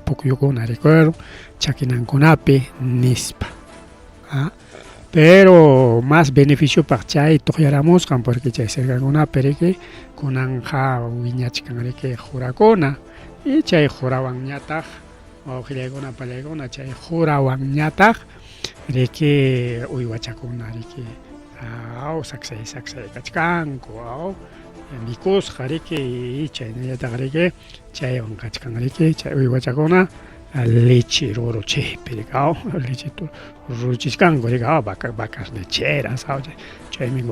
pukyukuna recuerdo chakinankunapi nispa. Pero más beneficio para chay toyaramuskan porque chay cercankunapi riki kunanja wiñachkan riki jurakuna y chay jurawan ñataq wawqillaykuna pallaykuna chay jurawan ñataq riki uywachakuna riki saksay kachkanku mikusqa riki y chaynallataq riki chaywan kachkan riki chay uywachakuna leche ruruchaypi riki leche ruruchishkanku riki vacas lecheras chaymi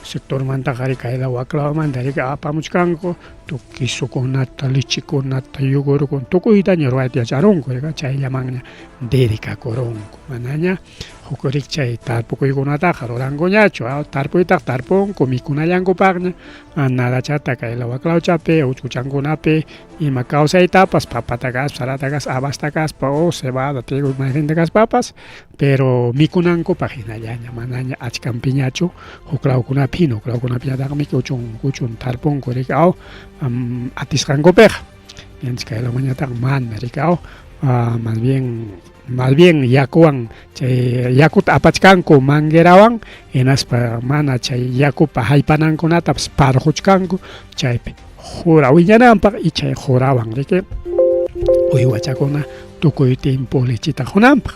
sectormantaqa riki kayla waklawmanta riki apamuchkanku tukuy kisukunata lechekunata yogurkuna tukuyta ña yacharunku riki chayllamanña dedicakurunku manaña huk riki chay tarpukuykunataqa rurankuñachu tarpuytaqa tarpunku mikunallankupaqña nadachata kayla waklawchapi uchkuchankunapi ima kawsaytapas papata kaspa sarata kaspa abasta kaspa o cebada trigo imaginta kaspapas pero mikunankupaq hinallaña manaña achkanpiñachu huklawkunapi huklawkunapiñataqa miki uchun tarpunku riki atisqankupiqa ñanchik kaylamañataqa mana riki más bien yakuwan chay yakuta apachkanku manguerawan hinaspa mana chay yakupa haypanankunatapas parquchkanku chaypi jura wiñananpaq y chay jurawan riki uywachakuna tukuy tiempo lechita hunanpaq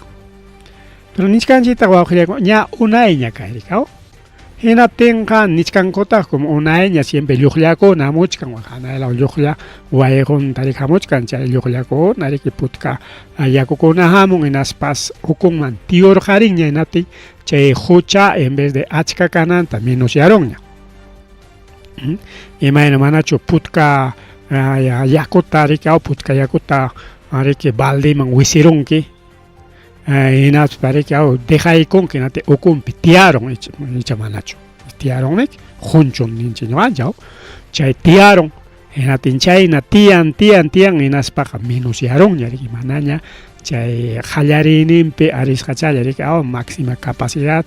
pero niskanchikta wawqillaykuna ña unayña kay riki hinaptinqa nisqankutaq como unayña siempre lluqllakuna hamuchkan hanaylaw lluqlla wayqunta riki hamuchkan chay lluqllakuna riki putka yakukuna hamun hinaspas ukunman tiyorqarinña hinaptin chay hucha en vez de achka kananta menosyaronña imayna manachu putka yakuta riki putka yakuta riki baldeman wisirunki hinaspa riki dejaykunki hinaptin ukunpi tiyaron icha manachu tiyaronnik hunchun ninchik ñuqanchik chay tiyaron hinaptin chayna tiyan hinaspaqa menosyaronña riki manaña chay qallariyninpi arisqachalla riki máxima capacidad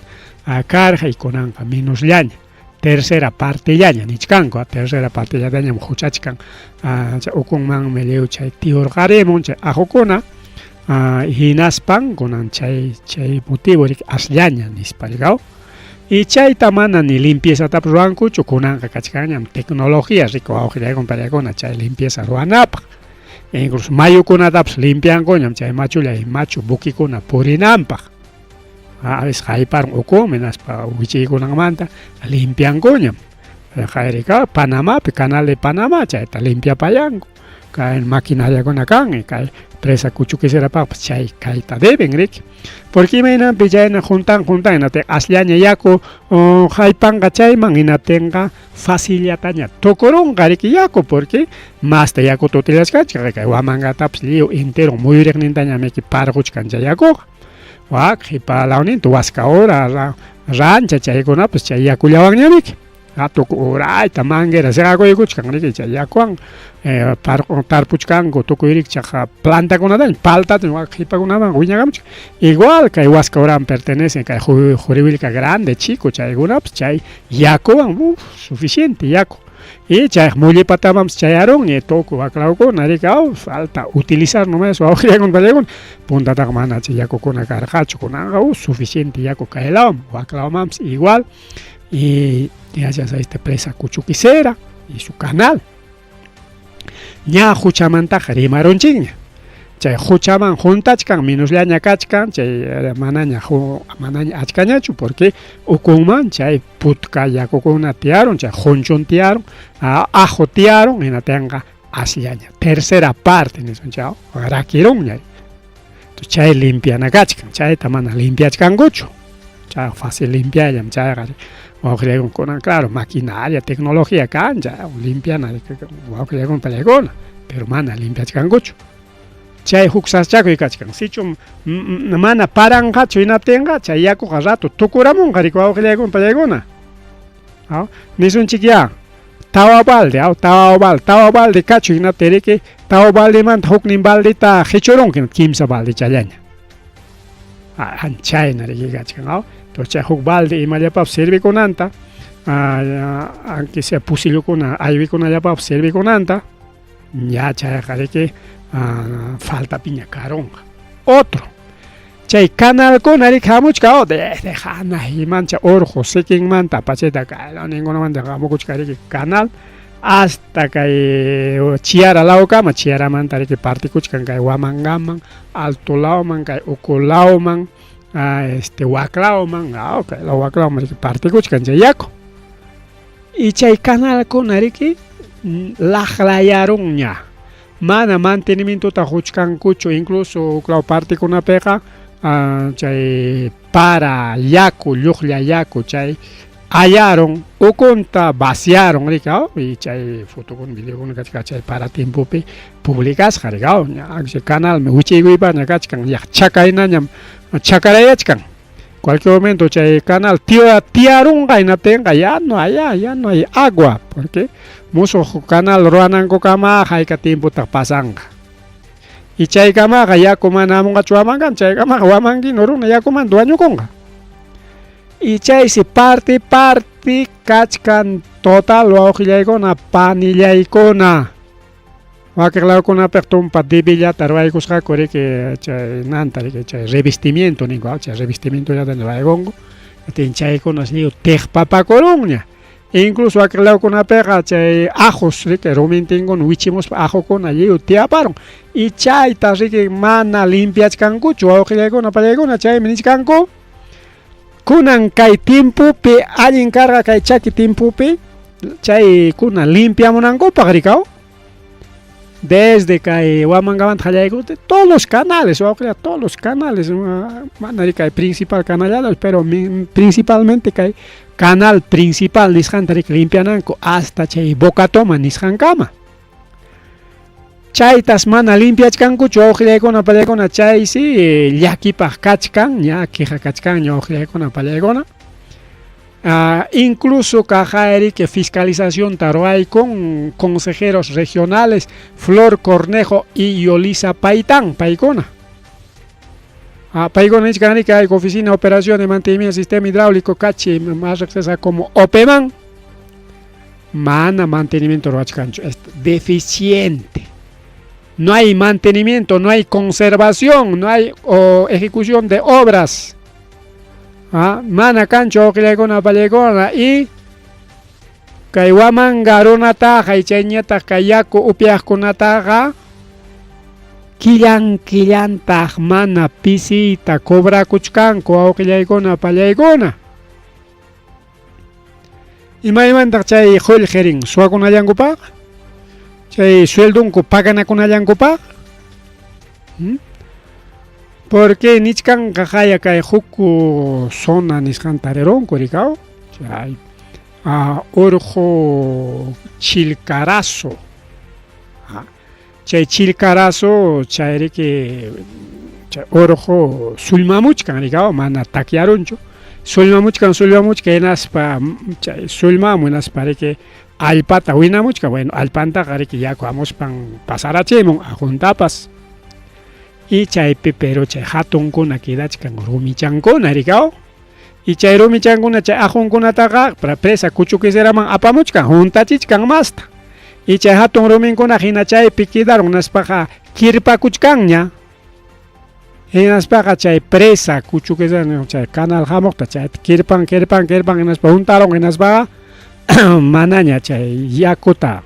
karqa y kunanqa menosllaña tercera partellaña nichkanku tercera partellañam huchachkan ukunmanmi liw chay tiyorqarimun chay ajukuna hinaspan kunan chay motivo riki asllaña nispa riki y chayta mana ni limpiezatapas rurankuchu kunanqa kachkanñam tecnología riki wawqillaykuna chay limpieza ruwanapaq incluso mayukunatapas limpiankuñam chay machu bukikuna purinanpaq a veces hayparon ukumi naspa wichiykunamanta limpiankuñam kay riki Panamapi canal de Panamá chayta limpiapayanku kay maquinariakuna kan kay presa kuchukiserapapas chay kayta deben riki porque imaynanpi chayna juntan hinaptin asllaña yaku haypanqa chayman hinaptinqa facillataña tukurunqa riki yaku porque masta yakuta utilizashkanchik kay wamangatapas liw entero muyuriqnintañamiki parquchkan chay yakuqa qhipalalawninta waska hora rancha chaykunapas chay yakullawanñamiki tukuy urayta manguera seqakuykuchkan riki chay yakuwan tarpuchkanku tukuy riki chaqa plantakunataña paltata qhipakunaman wiñakamuchkan igual kay waska horaman pertenecen kay juribilka grande chico chaykunapas chay yakuwan suficiente yaku y chay mullipatamanpas chayarunña tukuy waklawkuna riki falta utilizar nomás wawqillaykuna pallaykuna puntataqa mana chay yakukuna karqachu kunanqa suficiente yaku kaylawan waklawamanpas igual y gracias a esta presa Cuchuquicera y su canal ña huchamantaqa rimarunchikña chay huchaman juntachkan menosllaña kachkan chay manaña achkañachu porque ukunman chay putka yakukuna tiyaron chay hunchun tiyaron ajo tiyaron hinaptinqa asllaña tercera parte nisqanchik rakirunña chay limpiana kachkan chayta mana limpiachkankuchu chay fácil limpiallam chayqa wawqillaykuna claro maquinaria tecnología kancha limpiana wawqillaykuna pallaykuna pero mana limpiachkankuchu chay huk saschakuy kachkan sichum mana paranqachu hinaptinqa chay yakuqa rato tukuramunqa riki wawqillaykuna pallaykuna nisunchik ya tawa balde kachu hinaptin riki tawa baldemanta huknin baldita hichurunki kimsa balde challaña chayna riki kachkan chay huk balde imallapapas servikunanta aunque sea pusilukuna aywikunallapapas servikunanta ña chayqa riki falta piña caronga. Otro. Chay canal con ari hamuchka desde jana y mancha orjo sekin manta pacheta ka ninguna manta hamuchka canal hasta que chiara lao kama chiara manta que parte kuchkan kai wamangaman alto lao man kai ukulao man waklao man okay la waklao man parte kuchkan yako y chay canal con ari que lahlayaron ya mana mantenimiento ta huchkan kucho incluso claro parte con una peja chay para yaku lluglia yaku chay hallaron o conta vaciaron ricao y chay foto con video con chay para tiempo pe publicas ricao ese canal me uchigo iba na kachkan ya chakaina nyam chakaraya chkan cualquier momento chay canal tiarun gaina tenga ya no hay agua porque muso canal roanango kama haika tiempo ta pasanga y chay kama ya kumana monga chuamangan chay kama wamangi norun ya kuman duaño konga y chay si parte kachkan total wa ojilaikona panillaikona wakirlaikona pertum padibilla tarwaikos hakore que chay nantari que chay revestimiento ningo chay revestimiento ya den raigongo tin chay konas niu tejpapa coronia e incluso aquel con una pega chay ajos que romintingo wichimos ajo con allí utiaparon y chay tasri que mana limpias kanku chua oje con apalego chay minis kanku kunan kai tiempo pe alguien carga kai chaki tiempo pe chay kuna limpia monango pagricao desde que wamangaban jalaigo de todos los canales o todos los canales manari kai principal canal pero principalmente kai canal principal nisjantari limpiananko hasta chay bocatoma nisjankama chay tasmana limpiachkanku chojleikona palegona chay si llakipaj kachkan ñakija kachkan ñojleikona palegona incluso cajaeri que fiscalización taroay con consejeros regionales Flor Cornejo y Yolisa Paitán paikona paigona ichkanari que hay oficina de operación de mantenimiento del sistema hidráulico cachi más accesa como OPEMAN mana mantenimiento roachkancho es deficiente, no hay mantenimiento, no hay conservación, no hay ejecución de obras mana cancho que le gona palegona y kaiwaman garonata haicheñata kayako upiaskunataga killan taj mana pisita cobra kuchkanko awqillaykuna pallaykuna imaymanta chay qullqirin suwakunallankupaq chay sueldunku paganakunallankupaq porque nichkan qaqaya kay huk zona nisqantareronku rikao chay Orjo Chilcarazo chay Chilcarazo chayri que chay Orjo sulmamuchkan rikao mana takiarunchu sulmamuchkan enaspa chay sulmamu enaspari que allpata winamuchka bueno allpanta qariki yaku amuspan pasarachaymun ajuntapas y chaypi pero chay hatunkuna kidachkan rumichankuna rikao y chay rumichankuna chay ajunkunataqa presa kuchukiseraman apamuchkan juntachichkan masta y chay hatun ruminkuna hina chaypi kidaron naspaqa kirpakuchkanña hinaspaqa chay presa kuchukiseraman chay canal hamuqta chay kirpan hinaspa juntaron hinaspaqa manaña chay yakuta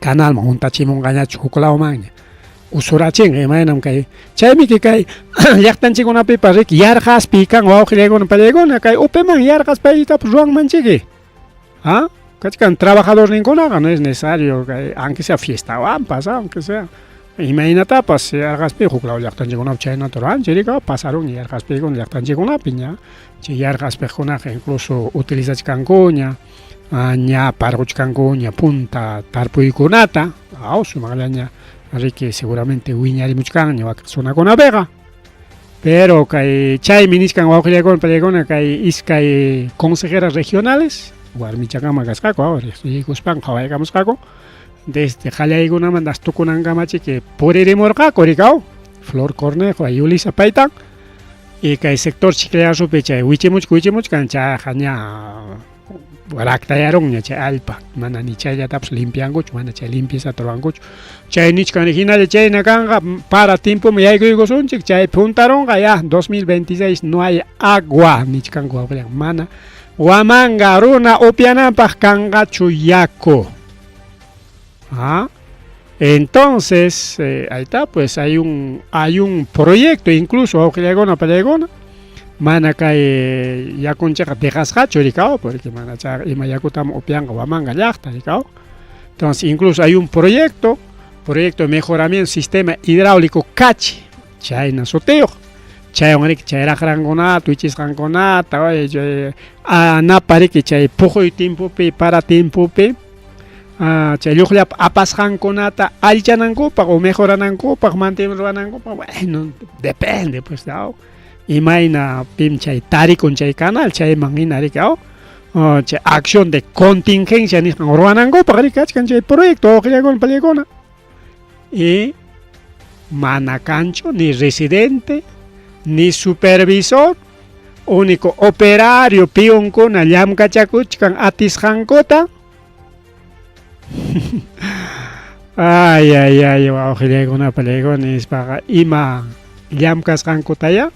canalman juntachimunqañachu huk lawmanña usurachin imaynam kay chaymi kay llaqtanchikunapipas rik yarqaspi kan wawqillaykuna pallaykuna kay upiman yarqaspaytapas ruwanmanchiki kachkan trabajadorninkunaqa no es necesario kay aunque sea fiestawanpas aunque sea imaynatapas yarqaspi huk law llaqtanchikunapi chaynata ruranchik rika pasaron yarqaspikuna llaqtanchikunapi ña chay yarqaspiqkunaqa incluso utilizachkankuña ña parquchkankuña punta tarpuykunata sumaqllaña que seguramente wiñarimuchkan ñawaka sunakunapika pero kay chaymi nishkan wawqillaykuna pallaykuna kay iskay consejeras regionales warmichakama kasqaku rikuspan qhawaykamusqaku desde qallaykunaman astukunankamachi que puririmurqaku rikao Flor Cornejo y Yolisa Paitán y kay sector Chiclayazupi chay wichimuchkan chayqa ña ractayaronña chay alpa mana ni chayllatapas limpiankuchu mana chay limpieza rurankuchu chay nichkan original chayna kanqa para tiempo yaykuykusunchik chay puntaronqa ya 2026 no hay agua nichkanku wawqiwan mana Huamanga runa upianapaq kanqachu yaku. Entonces, ahí está, pues hay un proyecto incluso wawqillaykuna pallaykuna mana kay yakunchikqa dejasqachu rikao porque mana chay ima yakutama upianqa Huamanga llaqta rikao. Entonces incluso hay un proyecto de mejoramiento sistema hidráulico cachi chayna sutiyuq chaywanriki chay raqrankunata wichisqankunata anapariki chay puquy timpupi para timpupi chay lluqllapa apasqankunata allichanankupaq o mejoranankupaq mantenanankupaq bueno depende pues imayna pim chay tarikun chay canal chayman hina riki chay acción de contingencia nisqan ruwanankupaq riki achkan chay proyecto wawqillaykuna pallaykuna y mana kanchu ni residente ni supervisor único operario pionkuna llamkachakuchkan atisqankuta ay wawqillaykuna pallaykuna nispaqa ima llamkasqankutaya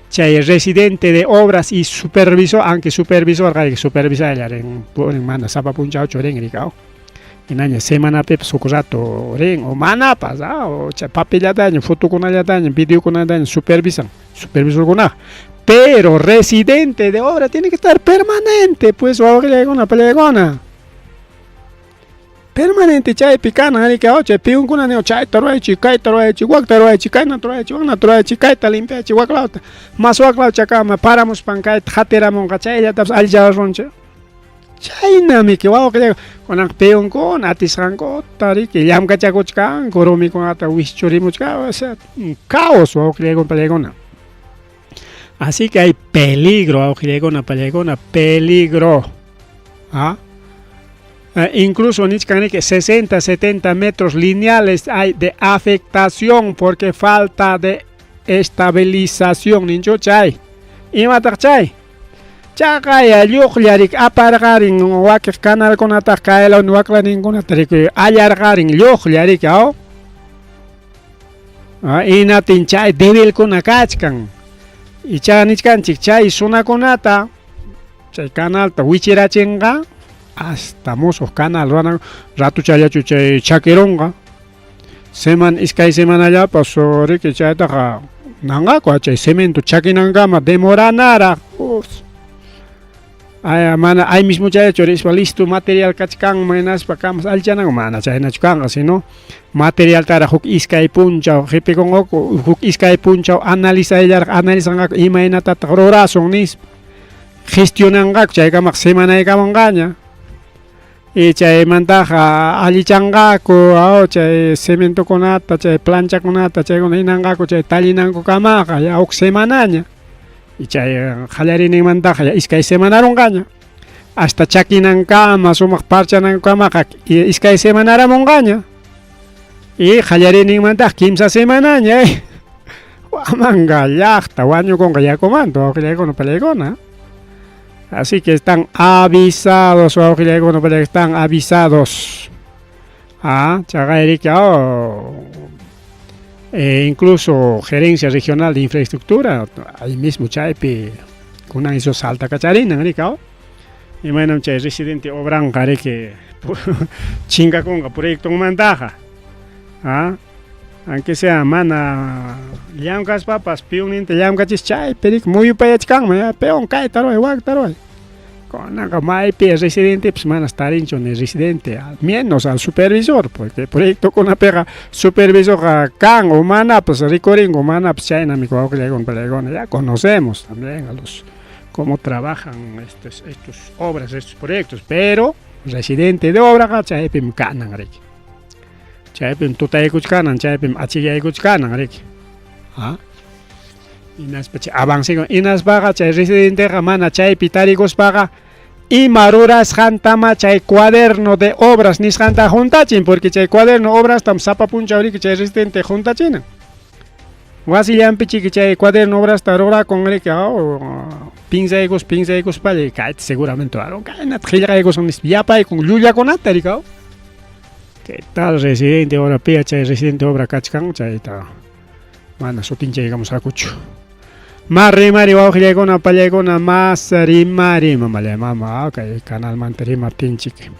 chay residente de obras y supervisor aunque supervisor supervisayllarin mana sapa punchawchu rin rikao inaña semanapi sukrato rin o manapas o chay papellataña fotokunallataña videokunallataña supervisorkuna pero residente de obra tiene que estar permanente pues wawqillaykuna pallaykuna permanente chaypi kanan rikao chay pionkuna chayta ruaychik kayta ruaychik wakta ruaychik kaynata ruaychik wagnata ruaychik kayta limpiachik waklawta mas waklaw chakama paramuspan kayta hatiramunqa chayllatapas allichawarunchik chaynamiki wawqillaykuna pionkuna atisqankuta riki llamkachakuchkanku rumikunata wischurimuchka o sea caos wawqillaykuna pallaykuna así que hay peligro wawqillaykuna pallaykuna peligro incluso nichkaniki 60-70 metros lineales hay de afectación porque falta de estabilización ninchu chay imataq chay chaqaya lluqllarik aparqarin wakiq canalkunata kaylawni waklaninkunata riki allarqarin lluqllarik inatin chay débilkuna kachkan y chay nichkanchik chay sunakunata chay canalta wichirachinqa hasta musuq canal ruanan ratuchallachu chay chakironqa iskay semanallapas riki chaytaqa nanqaku chay cemento chakinankama demoranaraq mana ay mismo chayllachu rispa listo material kachkanman hinaspa kamas allichananku mana chaynachu kanqa sino materialtara huk iskay punchaw qhipikunqaku huk iskay punchaw analizanqaku imaynatataq rurasun nispa gestionanqaku chaykamaq semanaykamunqaña y chaymantaqa allichanqaku chay cementokunata chay planchakunata chaykuna hinanqaku chay tallinankukamaqqa ya huk semanaña y chay qallarininmantaqa iskay semanarunqaña hasta chakinankama sumaq parchanankamaqqa iskay semanaramunqaña y qallarininmantaqa kimsa semanaña Huamanga llaqta wañukunqa yakumanta wawqillaykuna pallaykuna así que están avisados wawqillaykuna pallaykuna están avisados chaqayriki incluso gerencia regional de infraestructura ahí mismo chaypi kunan iso salta kacharinan rikao y bueno chay residente obranqa riki chinkakunqa proyectomantaqa aunque sea mana llamkaspapas pionninta llamkachis chaypi riki muyupayachkanman peon kayta ruay wakta ruay kunanqa maypi residente pues mana starinchu ni residente al menos al supervisor porque proyectokunapiqa supervisorqa kan o mana pues rikuringu mana pues chaynami wawqillaykuna pallaykuna ya conocemos también a los cómo trabajan estos obras estos proyectos pero residente de obraqa chaypim kanan riki chaypim tutaykuchkanan chaypim achikaykuchkanan riki inaspa chay avancen inaspaqa chay residenteqa mana chaypi tarikuspaqa ima rurasqantama chay cuaderno de obras nisqanta juntachin porque chay cuaderno obras tam sapa punchaw riki chay residente juntachinan wasillanpichiki chay cuaderno obras ta rurakun riki pinzaicos para que seguramente algo que no te son ya para con Julia con Atarica. ¿Qué tal residente ahora piacha residente obra cachcan chaita? Mana sotinche llegamos a cucho. Mari wa gona palegona más rimari mama okay canal manteri Martín Chique.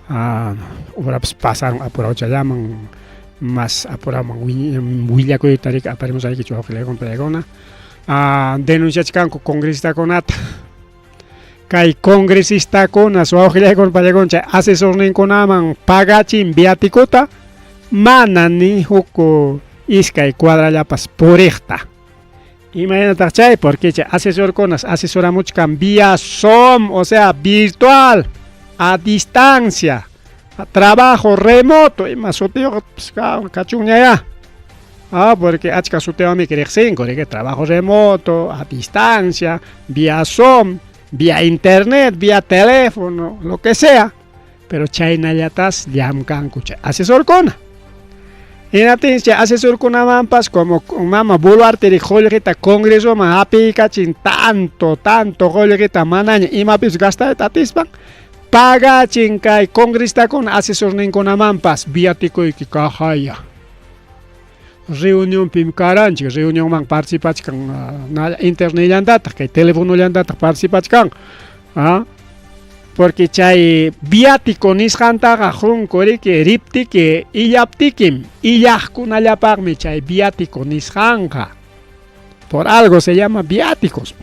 Ahora pasaron a por ocho llaman más a por Willia ko tarik aparemos ahí que yo con palegona. Denuncia chicanco congresista con ata. Kai congresista con a su ojile con palegona asesor nin con aman pagachin viaticota manani huko iskai cuadra ya pas por esta. Imagínate, chay, porque asesor con las asesoramos vía Zoom, o sea, virtual, a distancia, a trabajo remoto, y más otro, cachuña ya. Porque achka suteo me quiere que trabajo remoto, a distancia, vía Zoom, vía internet, vía teléfono, lo que sea. Pero chay nayatas, llamkan kucha, asesor con. Y asesor con mampas como mama boluarte de jolerita congreso ma api cachin tanto jolerita manaña y mapis gasta tatispan paga chincay congresta con asesor nin con mampas viático y kikahaya reunión pim caranchi reunión man participachi kan na internet yandata que teléfono yandata participachi kan porque chay viático nishantaga junkori que ripti que iyaptikim iyahkunallapagmi chay viático nishanja. Por algo se llama viáticos.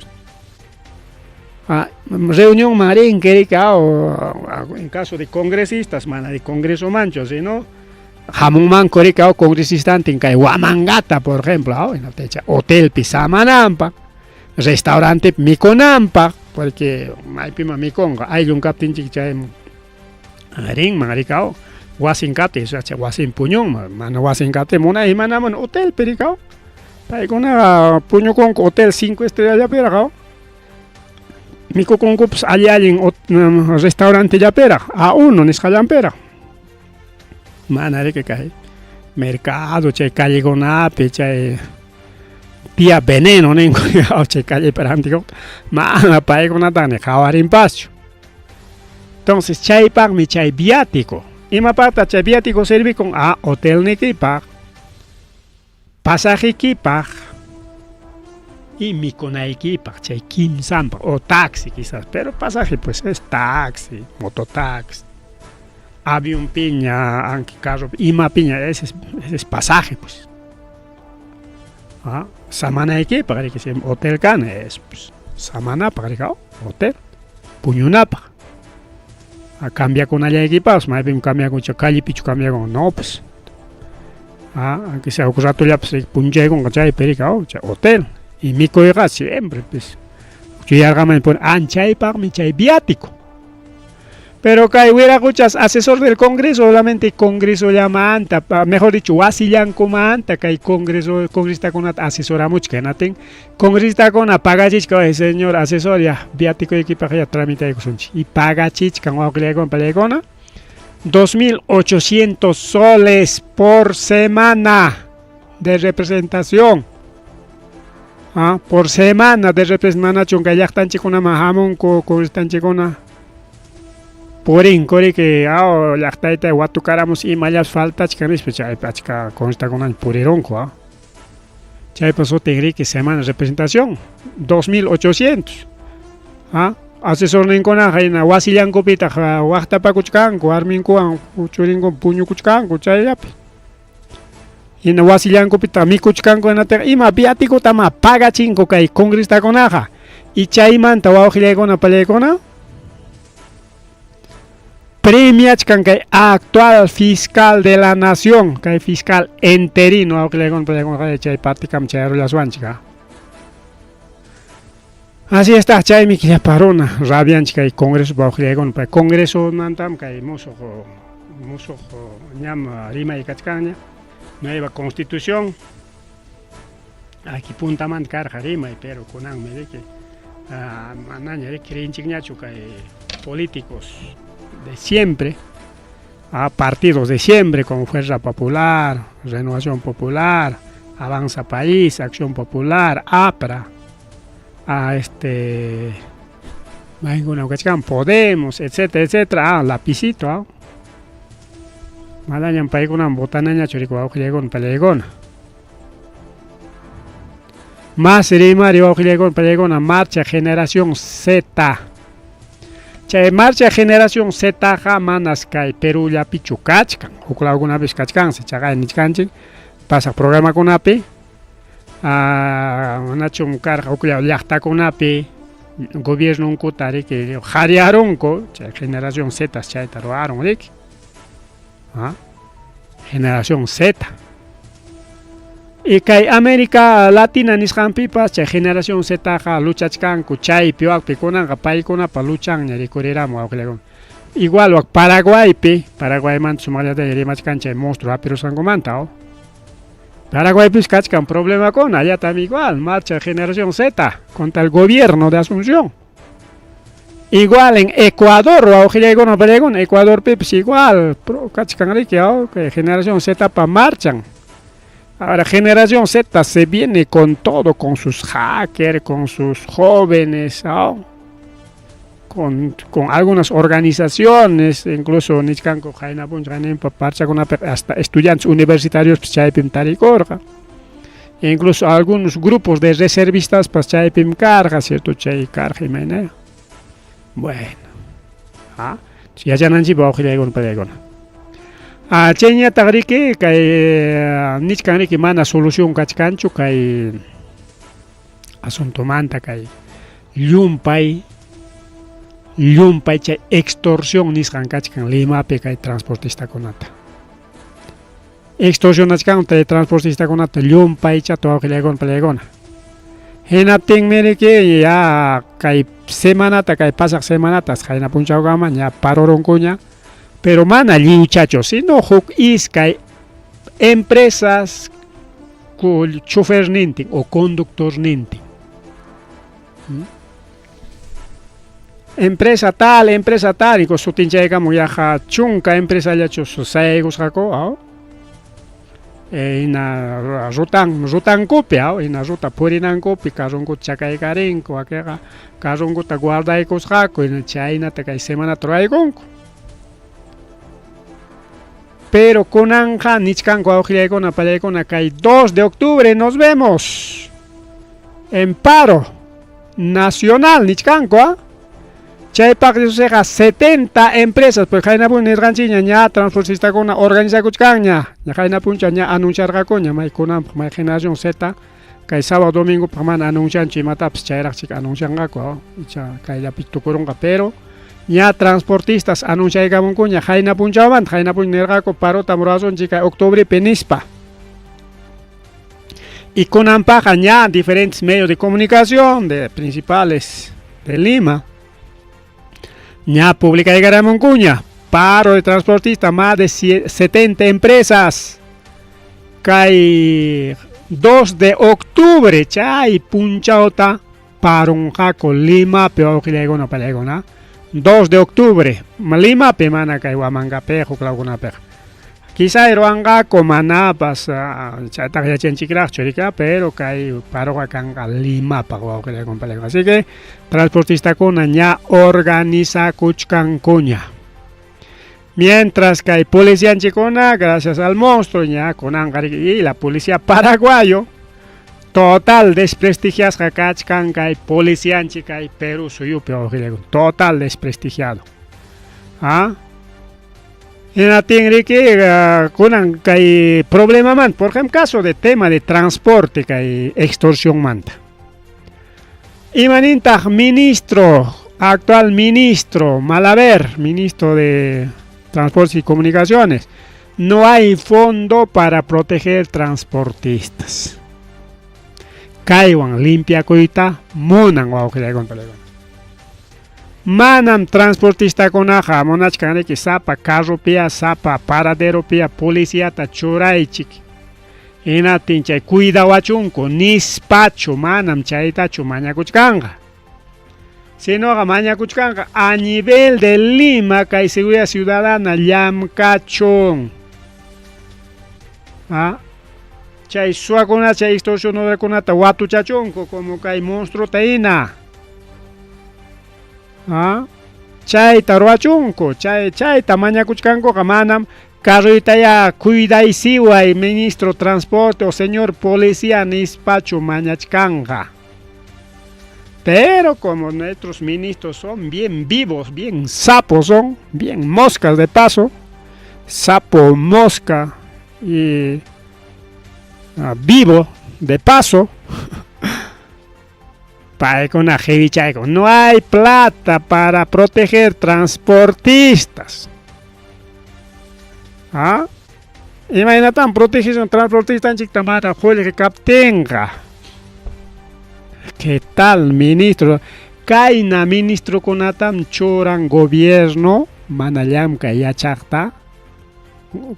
Reunión marín que en caso de congresistas, mana de congreso mancho, si no jamón man coricao congresista en kai Huamangata, por ejemplo, en la techa hotel Pisamanampa, restaurante Miconampa. Porque hay pima mi conga hay un captain chicha ring maricao wasin capte o sea wasin puñón mano wasin capte mona y manamon hotel pericao hay una puño con hotel 5 estrellas ya pericao mico con cups allá en restaurante ya pera a uno ni escalan pera manare que cae mercado che calle con ape che tía veneno nen che calle perántico mana pae con atane jawarin pascho. Entonces chay pag mi chay viático y ma parta chay viático sirve con hotel niki pag pasaje ki pag y mi conai pag chay kimsan o taxi quizás pero pasaje pues es taxi mototaxi avión piña aunque carro y ma piña ese es pasaje pues. Samana aquí para que sea hotel can es pues, samana para que hotel puñunapa cambia con allá equipados más bien cambia con chacali pichu cambia con no pues aunque sea ocurrido ya pues punche con cachay pericao hotel y mi colega siempre pues yo ya me pone anchay para mi chay viático. Pero que hubiera escuchas asesor del Congreso, solamente Congreso llama anta, mejor dicho, wasillan como anta, que hay Congreso, congresista con asesora mucho que naten, congresista con paga chichka, señor asesor ya, viático de equipaje ya tramita de cosunchi, y paga chichka, con palegona, 2.800 soles por semana de representación. Por semana de representación, que ya están chicona majamon, con están chicona. Por incori que la taita guatucaramos y mayas faltas chicanis pues chay pachka consta con el purironco chay pasó tegri que semana de representación 2.800 asesor nin con ajena wasillan copita waqta pa kuchkanko armin kuan churin con puño kuchkanko chay yapi y na wasillan copita mi kuchkanko na ter ima viático tama paga chinko kay congresta con aja y chay manta wajile con palegona premios que actual fiscal de la nación, que fiscal interino, aunque le con chay paticam chay las wanchica. Así está, chay mi quería parona, rabian chica y congreso bajo para congreso nantam que muso ñam rima y cachcaña, nueva constitución. Aquí punta man carga rima pero con me de que manaña de creen chignacho que políticos de siempre, a partidos de siempre como Fuerza Popular, Renovación Popular, Avanza País, Acción Popular, APRA, a Podemos, etcétera, etcétera, lapicito, malayan paikunan botanaña churico aujilegon pelegon. Más rimario aujilegon pelegon marcha generación Z. Chay marcha generación Z manas kai Perú ya pichu kachkan. Ukla alguna vez kachkan se chaga en nichkanchik. Pasa programa con api. Nachum carga ukla yachta con api. Gobierno un kutari que jariaron ko generación Z chay taroaron rik. Generación Z. Y que América Latina niskan pipas chay generación Z luchachkan kuchay piwak pikunan kapay kuna pa luchan nyari kuriramo aukilegon. Igual wak Paraguay man sumalia de rimachkan chay monstruo pero sangomanta. Paraguay pues kachkan problema con allá también igual marcha generación Z contra el gobierno de Asunción. Igual en Ecuador aukilegon Ecuador pues igual kachkan que generación Z pa marchan. Ahora, generación Z se viene con todo, con sus hackers, con sus jóvenes, con algunas organizaciones, incluso Nichkanko, hasta estudiantes universitarios, incluso algunos grupos de reservistas, ¿cierto? Bueno, ya no han Chenya tagriki kay nichkanriki mana solución kachkanchu kay asunto manta kay llumpay chay extorsión niskan kachkan Limapi kay transportista konata. Extorsión achkan kay transportista konata llumpay chato awqilegon pelegona. Hinaptin miriki ya kay semanata kay pasaq semanatas hayna punchawkama ya paroronkuña. Pero mana muchachos, sino is que empresas con chofer ninti o conductor ninti. Empresa tal, y con su tincha como ya chunca empresa ya susai gusako, ina rutan copia, ina ruta purinan copia, carungo chacay carenco, aquella carungo ta guarda y cosjaco, en China te cae semana traigonco. Pero con Anja, Nichkan, Guajilego, Napalego, Nakai, 2 de octubre, nos vemos en paro nacional, Nichkan, Chaypak de 70 empresas, pues Jainapun, Nirganchiña, ya transportista con organiza Kuchkaña, ya Jainapuncha, ya anunciar Gacoña, Maikunam, my generación Z, Kai sábado, domingo, Pamana, anuncian Chimataps, Chayrak, anuncian Gaco, Kaya Pictukurunga, pero. Ya transportistas anuncian que Muncuña, Jaina Punchaban, Jaina Punergaco, Paro Tamorazón, chica, octubre, Penispa. Y con Ampaja, ya diferentes medios de comunicación de principales de Lima. Ya publica de Garamuncuña, paro de transportistas, más de 70 empresas. Cae 2 de octubre, chay, Punchaota, paro un jaco, Lima, peor que le no pelegona. 2 de octubre, Lima, Pemana, Kaiwamanga, Pejo, Clauguna Peja. Quizá Eroanga, Comana, pasa, Chataria Chenchicra, Chorica, pero Kai, Paroacanga, Lima, Pago, que le complejo. Así que, transportista con ya organiza Cuchcancuña. Mientras que hay policía en Chicona, gracias al monstruo, ya con Angari y la policía paraguayo. Total desprestigias Hakachkan kai policía chica y Perú suyo total desprestigiado. En la que con kai problema man, por ejemplo caso de tema de transporte kai extorsión manta. Imaninta actual ministro Malaver, ministro de Transportes y Comunicaciones, no hay fondo para proteger transportistas. Kaiwan limpia coita monan wa que con pelegón. Manam transportista con aja monachkane que sapa carro pia sapa paradero pia policía ta churaichik. Ina tincha cuida wachunko nispacho manam chaita chumaña kuchkanga. Sino maña kuchkanga a nivel de Lima kai seguridad ciudadana llamkachon. chay suakuna chay extorsionadorkunata watuchachunku como kay monstruo taina. Chayta ruachunku, chayta mañakuchkankuqa manam carrita ya cuidaysiway ministro transporte o señor policía nispachu mañachkanga. Pero como nuestros ministros son bien vivos, bien sapos son, bien moscas de paso, sapo, mosca y vivo de paso, no hay plata para proteger transportistas. Imagínate, proteger un transportista en Chictamata, juele que captenga. ¿Qué tal, ministro? Kaina ministro konatam choran gobierno, manallam kaya chakta,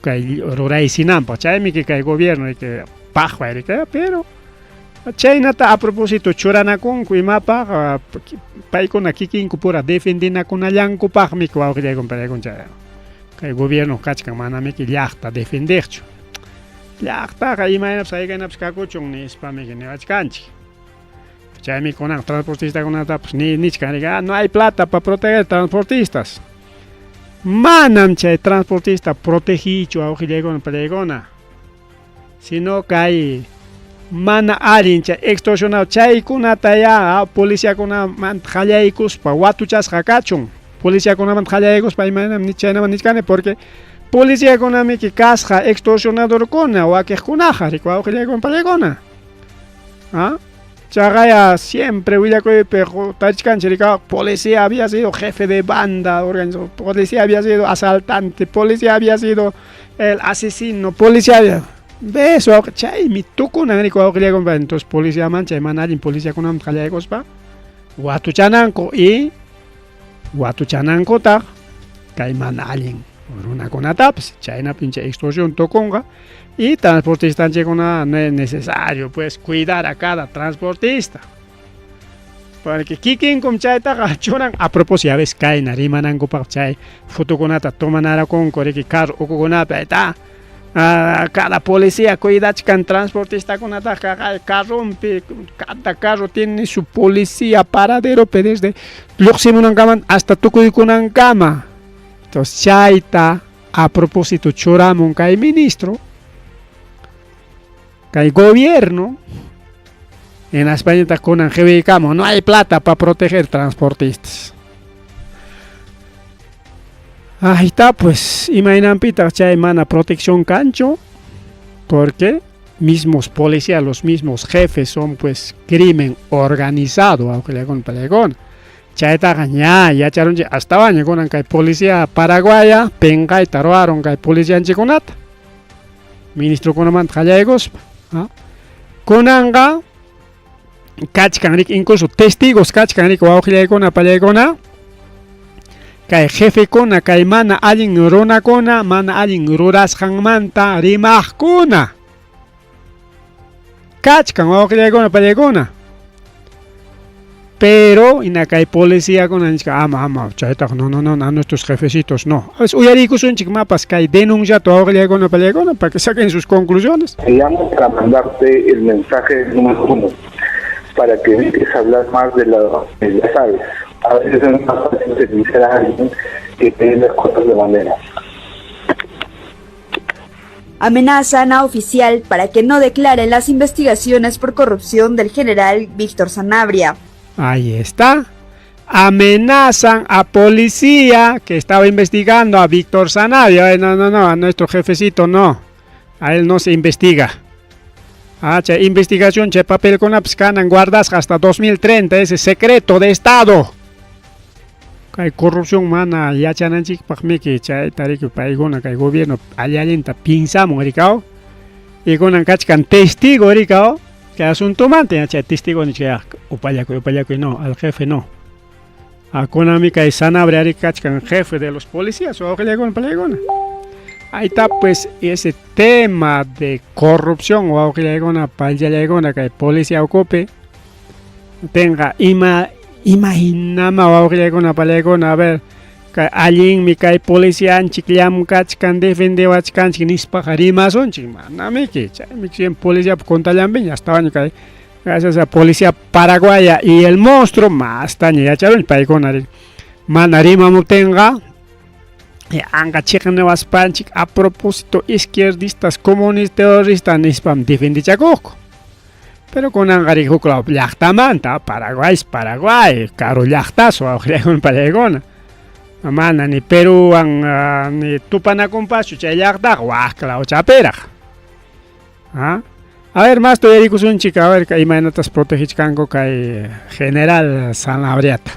kay ruray sinampa, chaymi que kay gobierno y que pajwa pero chaynata a propósito choranakun kuimapa paykuna kikinku pura defendinakunallanku pajmi kuawqillaykum paykun chay kay gobierno kachkan manami ki llaqta defenderchu llaqtaqa imaynapas hayk'aynapas kakuchun nispami niwachkanchik chaymi kunan transportistakunatapas nichkan no hay plata para proteger transportistas manam chay transportista protegichu awqillaykuna pallaykuna sino kay mana allin chay extorsionado chaykunata ya policiakunamanta qallaykuspa watuchasqa kachun policiakunamanta qallaykuspa imanam chaynaman nichkani porque policiakunami ki kasqa extorsionadorkuna wakiqkunaqa rikuwawqillaykuna pallaykuna chaqaya siempre willakuypi tachkanchik rikaw policía había sido jefe de banda policía había sido asaltante policía había sido el asesino policía había beso chay mi tukunan rikuwawqillaykuna entonces policía man chay mana allin policiakunamanta qallaykuspa watuchananku y watuchanankutaq kay mana allin runakunatapas chaynapi chay extorsión tukunqa y transportistanchikuna no es necesario pues cuidar a cada transportista porque kikinkum chaytaqa churan a propósito a veces kayna rimanankupaq chay fotokunata tomanarakunku riki carro ukukunapi ayta cada policía cuidachkan transportistakunataqa carrompi cada carro tiene su policía paradero desde lluqsimunankaman hasta tukuykunankama entonces chayta a propósito churamun kay ministro kay gobierno en España kunan qhiwiykamun no hay plata para proteger transportistas. Ahí está pues imaynampita chay mana protección kanchu porque mismos policías los mismos jefes son pues crimen organizado awqillaykuna pallaykuna chaytaqa ña yacharunchik hasta waña kunan kay policía paraguaya penqayta ruwaron kay policianchikunata ministro kunamanta qallaykuspa kunanqa kachkanrik incluso testigos kachkanrik wawqillaykuna pallaykuna kay jefekuna kay mana allin runakuna mana allin rurasqanmanta rimaqkuna kachkan wawqillaykuna pallaykuna pero ina kay policía kuna nichka ama chaytaqa no a nuestros jefecitos no a veces uyarikusunchik mapas kay denunciato wawqillaykuna pallaykuna para que saquen sus conclusiones. Digamos para mandarte el mensaje número 1 para que empieces a hablar más de las aves. A veces es más fácil servir a alguien que pedir las cosas de manera. Amenazan a oficial para que no declare las investigaciones por corrupción del general Víctor Sanabria. Ahí está. Amenazan a policía que estaba investigando a Víctor Sanabria. No, a nuestro jefecito no. A él no se investiga. Che investigación, che papel con abscanan guardas hasta 2030, ese secreto de Estado. Kay corrupción mana yachananchik paqmiki chay tariki paykuna kay gobierno allallinta pinsamun rikao. Y kunan kachkan testigo rikao. Que asunto mante chay testigo ni chay upallakuy no, al jefe no. Kunami kay Sanabria rikachkan jefe de los policías o awqillaykuna pallaykuna. Ahí está pues ese tema de corrupción o awqillaykuna pallallaykuna kay policía ocupe tenga imaginama o awqillaykuna pallaykuna a ver kay allinmi kay policianchik llamkachkan defendewachkanchik nispaqa rimasunchik manamiki chaymi policía contallampiña hasta kay gracias a policía paraguaya y el monstruo mastaña yacharunchik paykuna mana rimamuptinqa anqa chiqniwaspanchik a propósito izquierdistas comunistas terroristas nispam defendichakuqku pero kunanqa huk llaqtamanta Paraguay caro llaqtazo awqriykuna pallaykuna mana ni Peruwan ni tupanakunpaschu chay llaqtaqa waqlaw chapiraq a ver más tuyarikusunchik a ver imanatas protegichkanku kay general Sanabriata.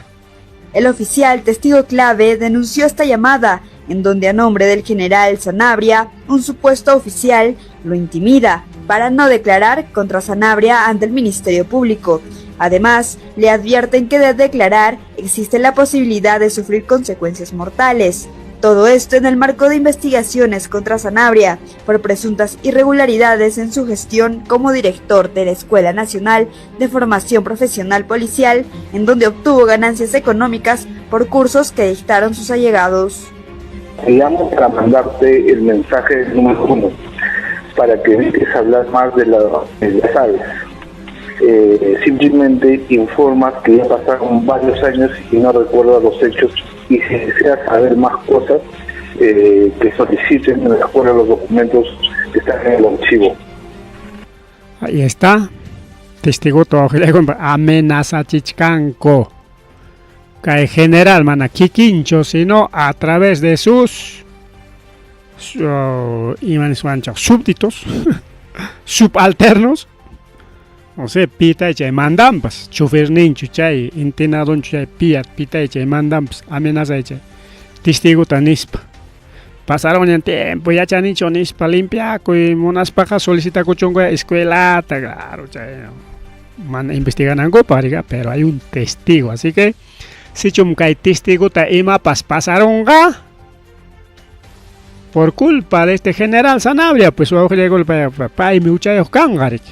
El oficial testigo clave denunció esta llamada, en donde a nombre del general Sanabria, un supuesto oficial lo intimida para no declarar contra Sanabria ante el Ministerio Público. Además, le advierten que de declarar existe la posibilidad de sufrir consecuencias mortales. Todo esto en el marco de investigaciones contra Sanabria por presuntas irregularidades en su gestión como director de la Escuela Nacional de Formación Profesional Policial, en donde obtuvo ganancias económicas por cursos que dictaron sus allegados. Te llamo para mandarte el mensaje número 1, para que evites hablar más de las aves. Simplemente informas que ya pasaron varios años y no recuerdas los hechos, y si deseas saber más cosas, que soliciten de acuerdo a los documentos que están en el archivo. Ahí está. Testigo todo amenaza chichcanco. Cae general mana kikincho, sino a través de sus súbditos, subalternos. O sea, pita y chay mandampas, chofer ninchu chay, intenadon chay pita y chay mandampas, amenaza y chay, testigo ta nispa. Pasaron en tiempo, ya chan nicho nispa limpia, y unas pajas solicita cuchongo escuela, claro, chay, investigan algo pariga, pero hay un testigo, así que, si chumkay testigo ta ima pasaron ga, por culpa de este general Sanabria, pues ojo le golpea, papá y mi uchayo kangarik.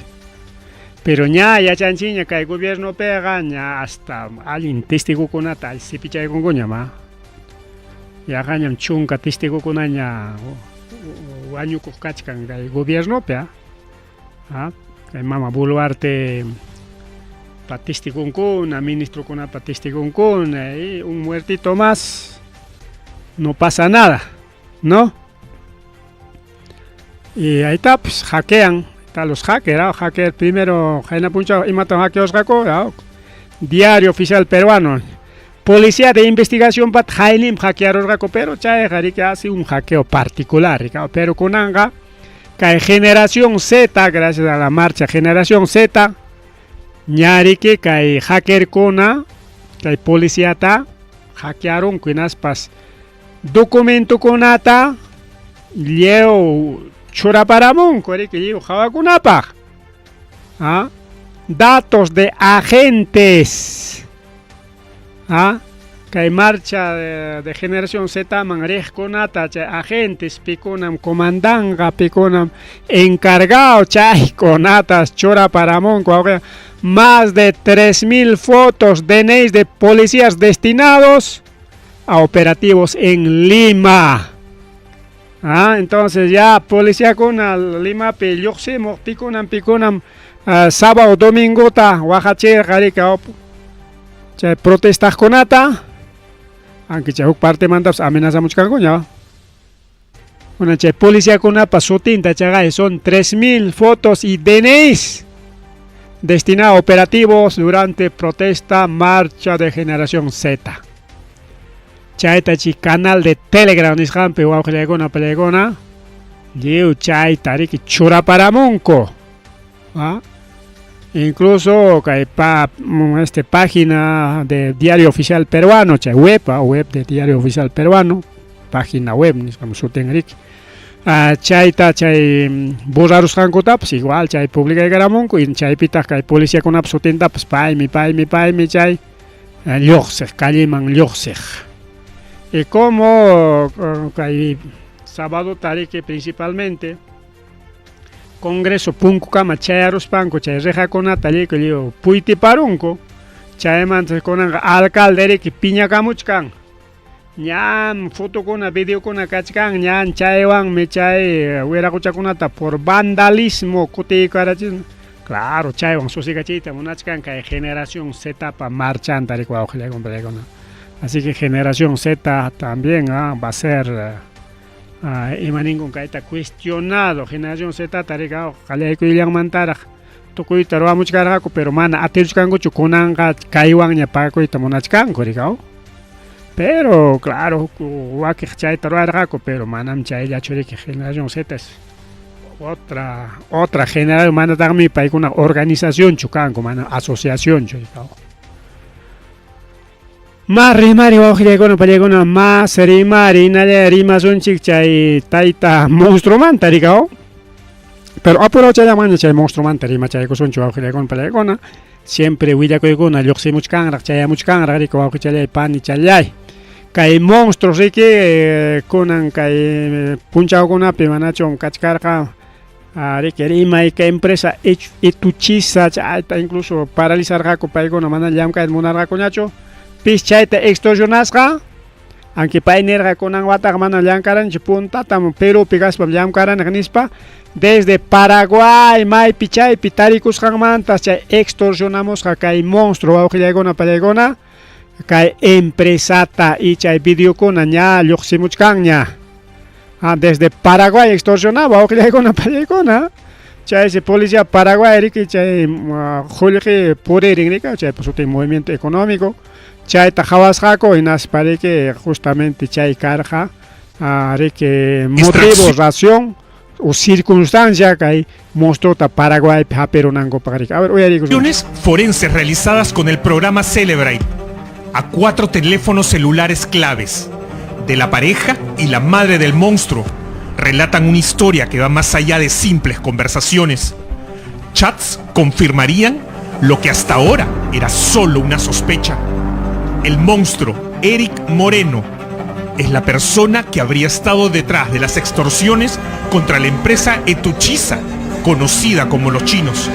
Pero ya chanchiña que el gobierno pega ya hasta alguien testigo con tal si picha con goñama ya gañam chunka testigo con aña o año coscachcan el gobierno pea que mama Boluarte pa testigo con a ministro con pa testigo con un muertito más no pasa nada, ¿no? Y ahí está, pues hackean. Los hackers, primero, Diario Oficial Peruano, Policía de Investigación Pat Jailim hackearon pero chay que hace un hackeo particular, pero con anga, que Generación Z, gracias a la marcha Generación Z, ñari que hacker kona, que policía ta, hackearon con aspas, documento konata, leo Churaparamón, que digo Jabakunapa. Datos de agentes. Que hay marcha de Generación Z, manrej conata, agentes, piconam, comandanga, piconam, encargado, chay, conatas, Churaparamón, más de 3.000 fotos DNIs de policías destinados a operativos en Lima. Entonces ya policía con Lima pelloxe piconam sábado domingo ta Oaxaca garica protestas conata aunque ya parte mandas amenaza mucho cangoña una policía con apa sutinta chaga son 3.000 fotos y DNIs destinados a operativos durante protesta marcha de Generación Z. Chaitachi canal de Telegram nishampe o pelegona liu chay tariki Churaparamonco incluso página de Diario Oficial Peruano, chay web de Diario Oficial Peruano, página web nishampe sutenrik chayta chay borrarus hankota pues igual chay publica garamonco y chay pita kay policía con absolutenta pues paimi chay lyoxej kalliman lyoxej. Y como sábado tariki principalmente Congreso punku kama chayarus panko chay reja konata liko lio puiti parunko chayman konan alcalde ki piña kamuchkan ñan foto kuna video kuna kachkan ñan chaywan me chay wirakuchakunata por vandalismo kuti karachin. Claro, chaywan susikachita munachkan kay generación Z pa marchanta rikwa ojle complegon. Así que generación Z también va a ser imaningun kaita cuestionado. Generación Z tarika kale kuilyang mantara tukuy tarwa muchkarako pero mana atirchkango chukunanga kaiwan nya pa kuita munachkango rikao. Pero claro, waki chay tarwarako pero manam chay ya chori que generación Z es otra generación mana dagmi pa una organización chukango mana asociación chorikao. Más rimari wajilekona palekona más rimari nale rimasunchik chay taita monstruo manta rikao. Pero apuro chay mana chay monstruo manta rima chay kusunchu wajilekona palekona siempre willakoykuna lluqsimuchkanraq chayamuchkanraq riko wawqichalay pani chalay kay monstruos riki kunan kay punchawkunapi manachum kachkarqa riki rimay kay empresa Etuchisa chayta incluso paralizarqaku paykuna mana llamkayta munarqakuñachu pis chayta extorsionasqa aunque pay nirqa kunan wataqa mana llamkaranchu puntatam Perupi kaspa llamkaranaq nispa desde Paraguay maypi chaypi tarikusqanmantas chay extorsionamusqa kay monstruo wawqillaykuna pallaykuna kay empresata y chay videokuna ña lluqsimuchkanña desde Paraguay extorsionaba wawqillaykuna pallaykuna chay ese policía Paraguay riki chay qullqi puririn rika chay sutin movimiento económico chayta hawasqaku hinaspariki justamente chay karqa riki motivo razón o circunstancia que hay monstruota Paraguay haperonango pagarica. A ver, Acciones forenses realizadas con el programa Celebrate a 4 teléfonos celulares claves de la pareja y la madre del monstruo relatan una historia que va más allá de simples conversaciones. Chats confirmarían lo que hasta ahora era solo una sospecha. El monstruo, Eric Moreno, es la persona que habría estado detrás de las extorsiones contra la empresa Etuchisa, conocida como Los Chinos.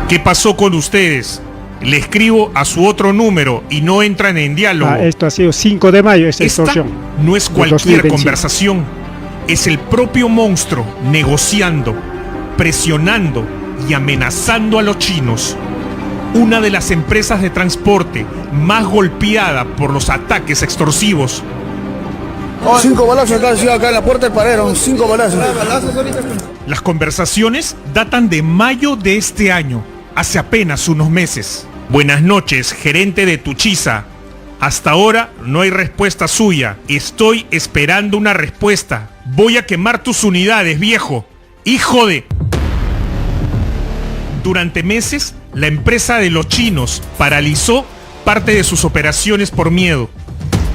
¿Qué pasó con ustedes? Le escribo a su otro número y no entran en diálogo. Esto ha sido 5 de mayo, esta extorsión. No es cualquier conversación, es el propio monstruo negociando, presionando y amenazando a los chinos. Una de las empresas de transporte más golpeada por los ataques extorsivos. 5 balazos acá en la puerta del paredón, 5 balazos. Las conversaciones datan de mayo de este año, hace apenas unos meses. Buenas noches, gerente de Etuchisa. Hasta ahora no hay respuesta suya. Estoy esperando una respuesta. Voy a quemar tus unidades, viejo. ¡Hijo de...! Durante meses, la empresa de Los Chinos paralizó parte de sus operaciones por miedo.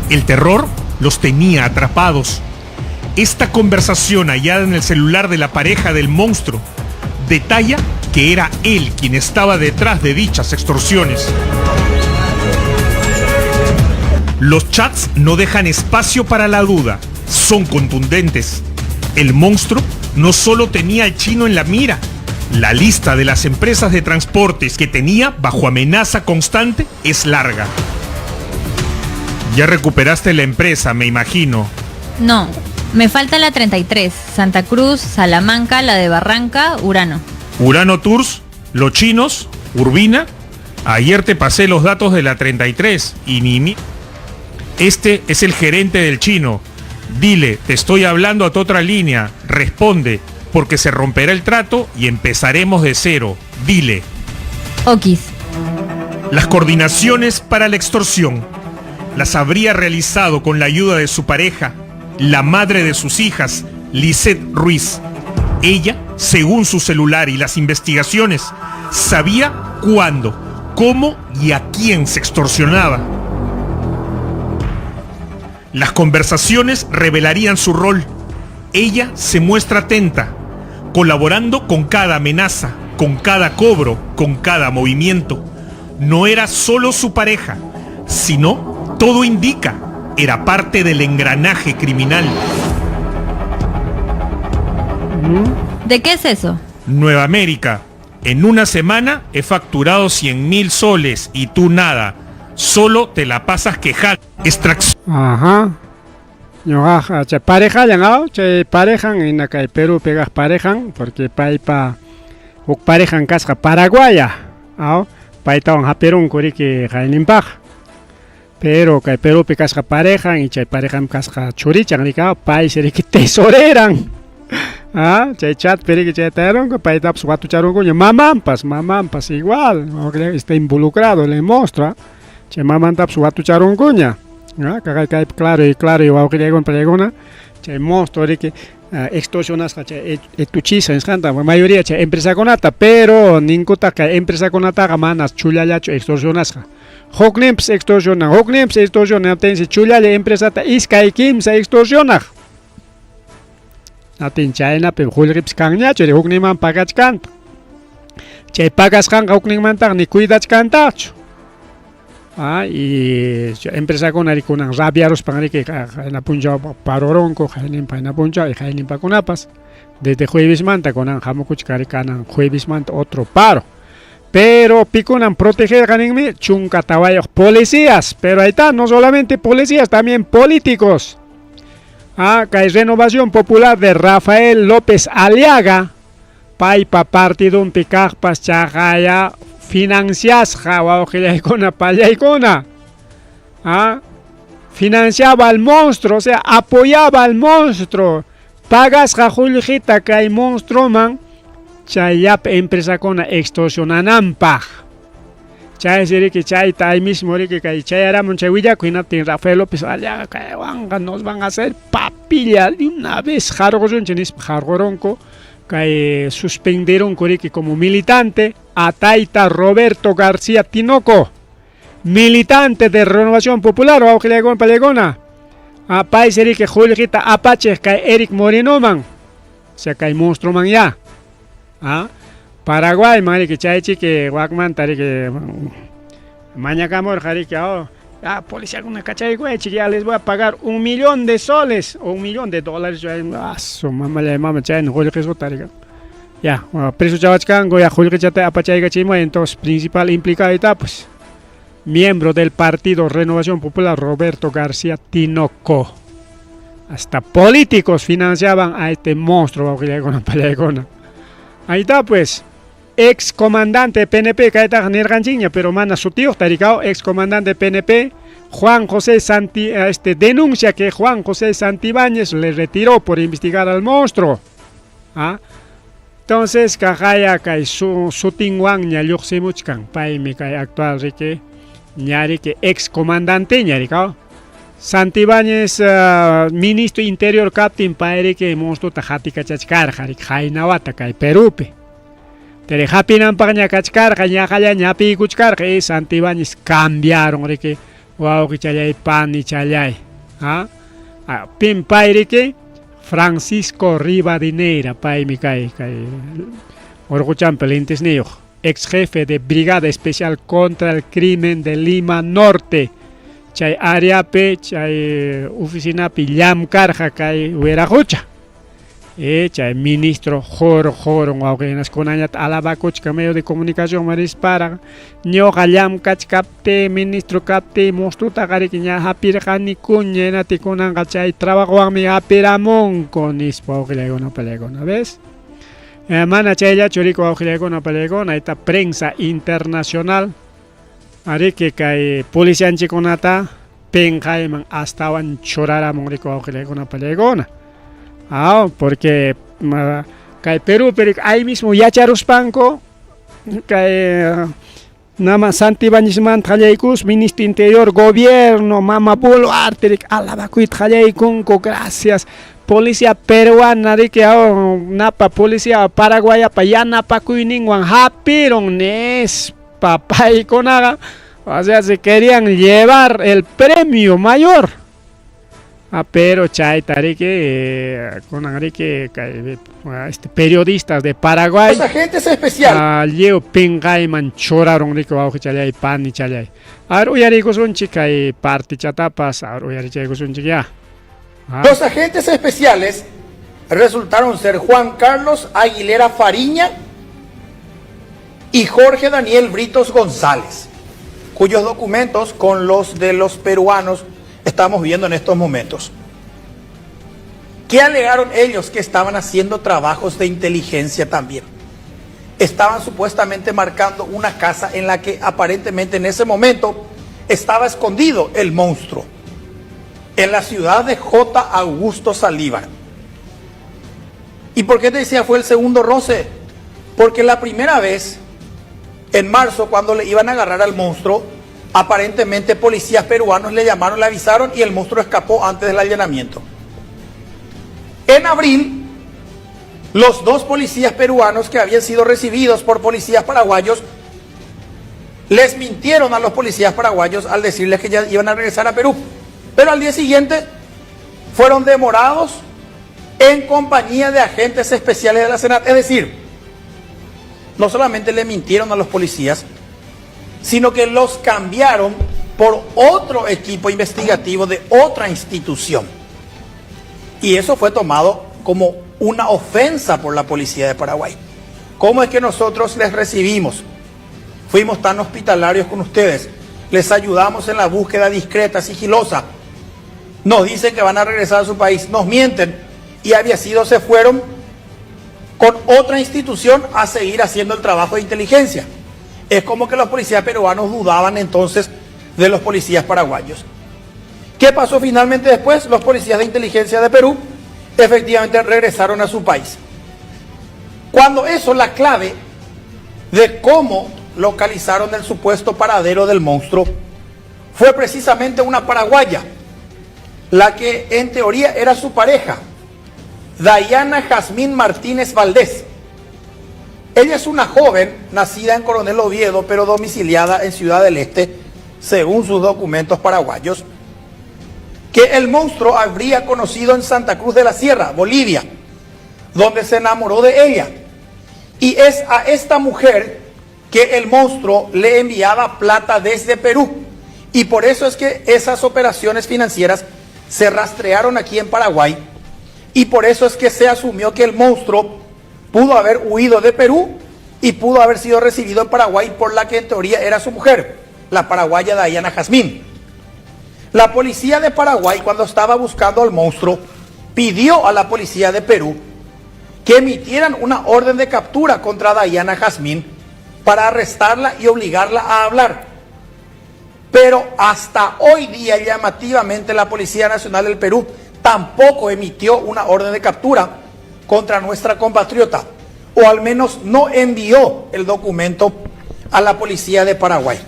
El terror los tenía atrapados. Esta conversación hallada en el celular de la pareja del monstruo detalla que era él quien estaba detrás de dichas extorsiones. Los chats no dejan espacio para la duda, son contundentes. El monstruo no solo tenía al chino en la mira, la lista de las empresas de transportes que tenía bajo amenaza constante es larga. Ya recuperaste la empresa, me imagino. No, me falta la 33, Santa Cruz, Salamanca, la de Barranca, Urano. Urano Tours, Los Chinos, Urbina. Ayer te pasé los datos de la 33 y ni... Este es el gerente del chino. Dile, te estoy hablando a tu otra línea. Responde, porque se romperá el trato y empezaremos de cero. Dile. Okis. Las coordinaciones para la extorsión las habría realizado con la ayuda de su pareja, la madre de sus hijas, Lisette Ruiz. Ella, según su celular y las investigaciones, sabía cuándo, cómo y a quién se extorsionaba. Las conversaciones revelarían su rol. Ella se muestra atenta, colaborando con cada amenaza, con cada cobro, con cada movimiento. No era solo su pareja, sino, todo indica, era parte del engranaje criminal. ¿De qué es eso? Nueva América. En una semana he facturado 100.000 soles y tú nada. Solo te la pasas quejando. Extracción. Ajá. Ñoja, che pareja llangao, che parejan en acá en Perú pegas parejan porque paipa uk parejan casca Paraguaya, ao paita un Perú kuri que jainimpaj. Pero que Perú pegas parejan y che parejan casca churichan ricao, pai seri que tesoreran. Ah, che chat peri que che teron que paita suatu charun coño mamampas igual, aunque está involucrado le muestra. Che mamantap suatu charun coña. Kagay claro y va que con pregona che monstruo de que extorsionas che etuchiza en skanta mayoría che empresa conata pero ninguta que empresa conata gamanas chulaya che extorsionas hoknems extorsiona tense chulaya empresa ta iskay kim se extorsiona atin chaina pe hulrips kangnya che hokneman pagach kan che pagas kan hokneman ta ni cuidas kantacho. Y empresa con ariconan rabiaros para que na punja paroronco jainin pa na punja y jainin pa kunapas desde jueves manta con an jamokuch karikanan jueves manta otro paro pero piconan proteger ganinme chunca tabayos policías pero ahí está no solamente policías también políticos que es Renovación Popular de Rafael López Aliaga paipa partido un picajpas chajaya financias financiaba al monstruo, o sea, apoyaba al monstruo. Pagas jajuljita que hay monstruo man, chayap empresa con extorsionampaj. Chay seri que chay tay mismo que chay aramon chayhuilla cuinatin Rafael López Aliaga que nos van a hacer papilla de una vez jargorón chenis jargoronco que suspendieron que como militante a Taita Roberto García Tinoco, militante de Renovación Popular o Augelegón Palegona, a Paiseri que Julieta Apache que Eric Moreno man, o sea que hay monstruo man ya, Paraguay man que chaichi que Wagman tari que mañacamor jari que policía con una cachay güey, ya les voy a pagar $1 millón de soles o $1 millón de dólares. Su mamá le mama chay en Julio que es otariga. Ya, preso chavachkan, goya Julio que chate apachaiga chimo, entonces principal implicado está pues miembro del partido Renovación Popular Roberto García Tinoco. Hasta políticos financiaban a este monstruo ahí está pues. Ex comandante PNP que está en pero mana su tío taricao ex comandante PNP Juan José denuncia que Juan José Santibáñez le retiró por investigar al monstruo. Entonces cajaya que su tinguan ñayuk simuchkan paimi que actual rique ñari que ex comandante ñaricao Santibáñez ministro interior captain pairi que monstruo tajati kachachkar jarik jainawata que Perupe. Tere hapinan pagnya kachkar kanya kaya nyapi kuchkar que Santibáñez cambiaron que wow que chalay pan y chalay pin pairi que Francisco Rivadeneira pai mi kai orguchan pelentes neo ex jefe de Brigada Especial contra el Crimen de Lima Norte chay área pe chay oficina pillam karja kai huerajucha chay ministro joro aunque nas conayat alabacoch medio de comunicación maris para ño gallam capte ministro capte mostruta gari que ña hapirjani kuñena ti konan chay trabajo a mi hapiramon con ispo que le no pelegona ves mana chaya chorico que no pelegona esta prensa internacional ari que kai policía chiconata penjaiman hasta van chorara monrico que no pelegona. Porque que Perú, pero ahí mismo ya charuspanco, que Nama Santibáñez man Tjalleikus, Ministro Interior, Gobierno, Mamapulo, Arteric, Alabacuit Tjalleikunko, gracias. Policía peruana, de que napa policía paraguaya, pa napa kuininguan, hapiron nes, papá y conaga, o sea, se querían llevar el premio mayor. Pero chay tarique con que periodistas de Paraguay los agentes especiales Leo Pengaiman choraron rico bajo chalay pan y chalay ahora uyarico son chica y parte chatapas ahora uyarico son chica los agentes especiales resultaron ser Juan Carlos Aguilera Fariña y Jorge Daniel Britos González, cuyos documentos con los de los peruanos estamos viendo en estos momentos. ¿Qué alegaron ellos? Que estaban haciendo trabajos de inteligencia también. Estaban supuestamente marcando una casa en la que aparentemente en ese momento estaba escondido el monstruo, en la ciudad de J. Augusto Saldívar. ¿Y por qué te decía fue el segundo roce? Porque la primera vez, en marzo, cuando le iban a agarrar al monstruo, aparentemente policías peruanos le llamaron, le avisaron y el monstruo escapó antes del allanamiento. En abril, los dos policías peruanos que habían sido recibidos por policías paraguayos les mintieron a los policías paraguayos al decirles que ya iban a regresar a Perú. Pero al día siguiente fueron demorados en compañía de agentes especiales de la SENAT. Es decir, no solamente le mintieron a los policías, sino que los cambiaron por otro equipo investigativo de otra institución. Y eso fue tomado como una ofensa por la policía de Paraguay. ¿Cómo es que nosotros les recibimos? Fuimos tan hospitalarios con ustedes, les ayudamos en la búsqueda discreta, sigilosa. Nos dicen que van a regresar a su país, nos mienten y se fueron con otra institución a seguir haciendo el trabajo de inteligencia. Es como que los policías peruanos dudaban entonces de los policías paraguayos. ¿Qué pasó finalmente después? Los policías de inteligencia de Perú efectivamente regresaron a su país. Cuando eso, la clave de cómo localizaron el supuesto paradero del monstruo fue precisamente una paraguaya, la que en teoría era su pareja, Dayana Jazmín Martínez Valdés. Ella es una joven nacida en Coronel Oviedo, pero domiciliada en Ciudad del Este, según sus documentos paraguayos, que el monstruo habría conocido en Santa Cruz de la Sierra, Bolivia, donde se enamoró de ella. Y es a esta mujer que el monstruo le enviaba plata desde Perú. Y por eso es que esas operaciones financieras se rastrearon aquí en Paraguay. Y por eso es que se asumió que el monstruo pudo haber huido de Perú y pudo haber sido recibido en Paraguay por la que en teoría era su mujer, la paraguaya Dayana Jazmín. La policía de Paraguay, cuando estaba buscando al monstruo, pidió a la policía de Perú que emitieran una orden de captura contra Dayana Jazmín para arrestarla y obligarla a hablar. Pero hasta hoy día, llamativamente, la Policía Nacional del Perú tampoco emitió una orden de captura contra nuestra compatriota, o al menos no envió el documento a la policía de Paraguay.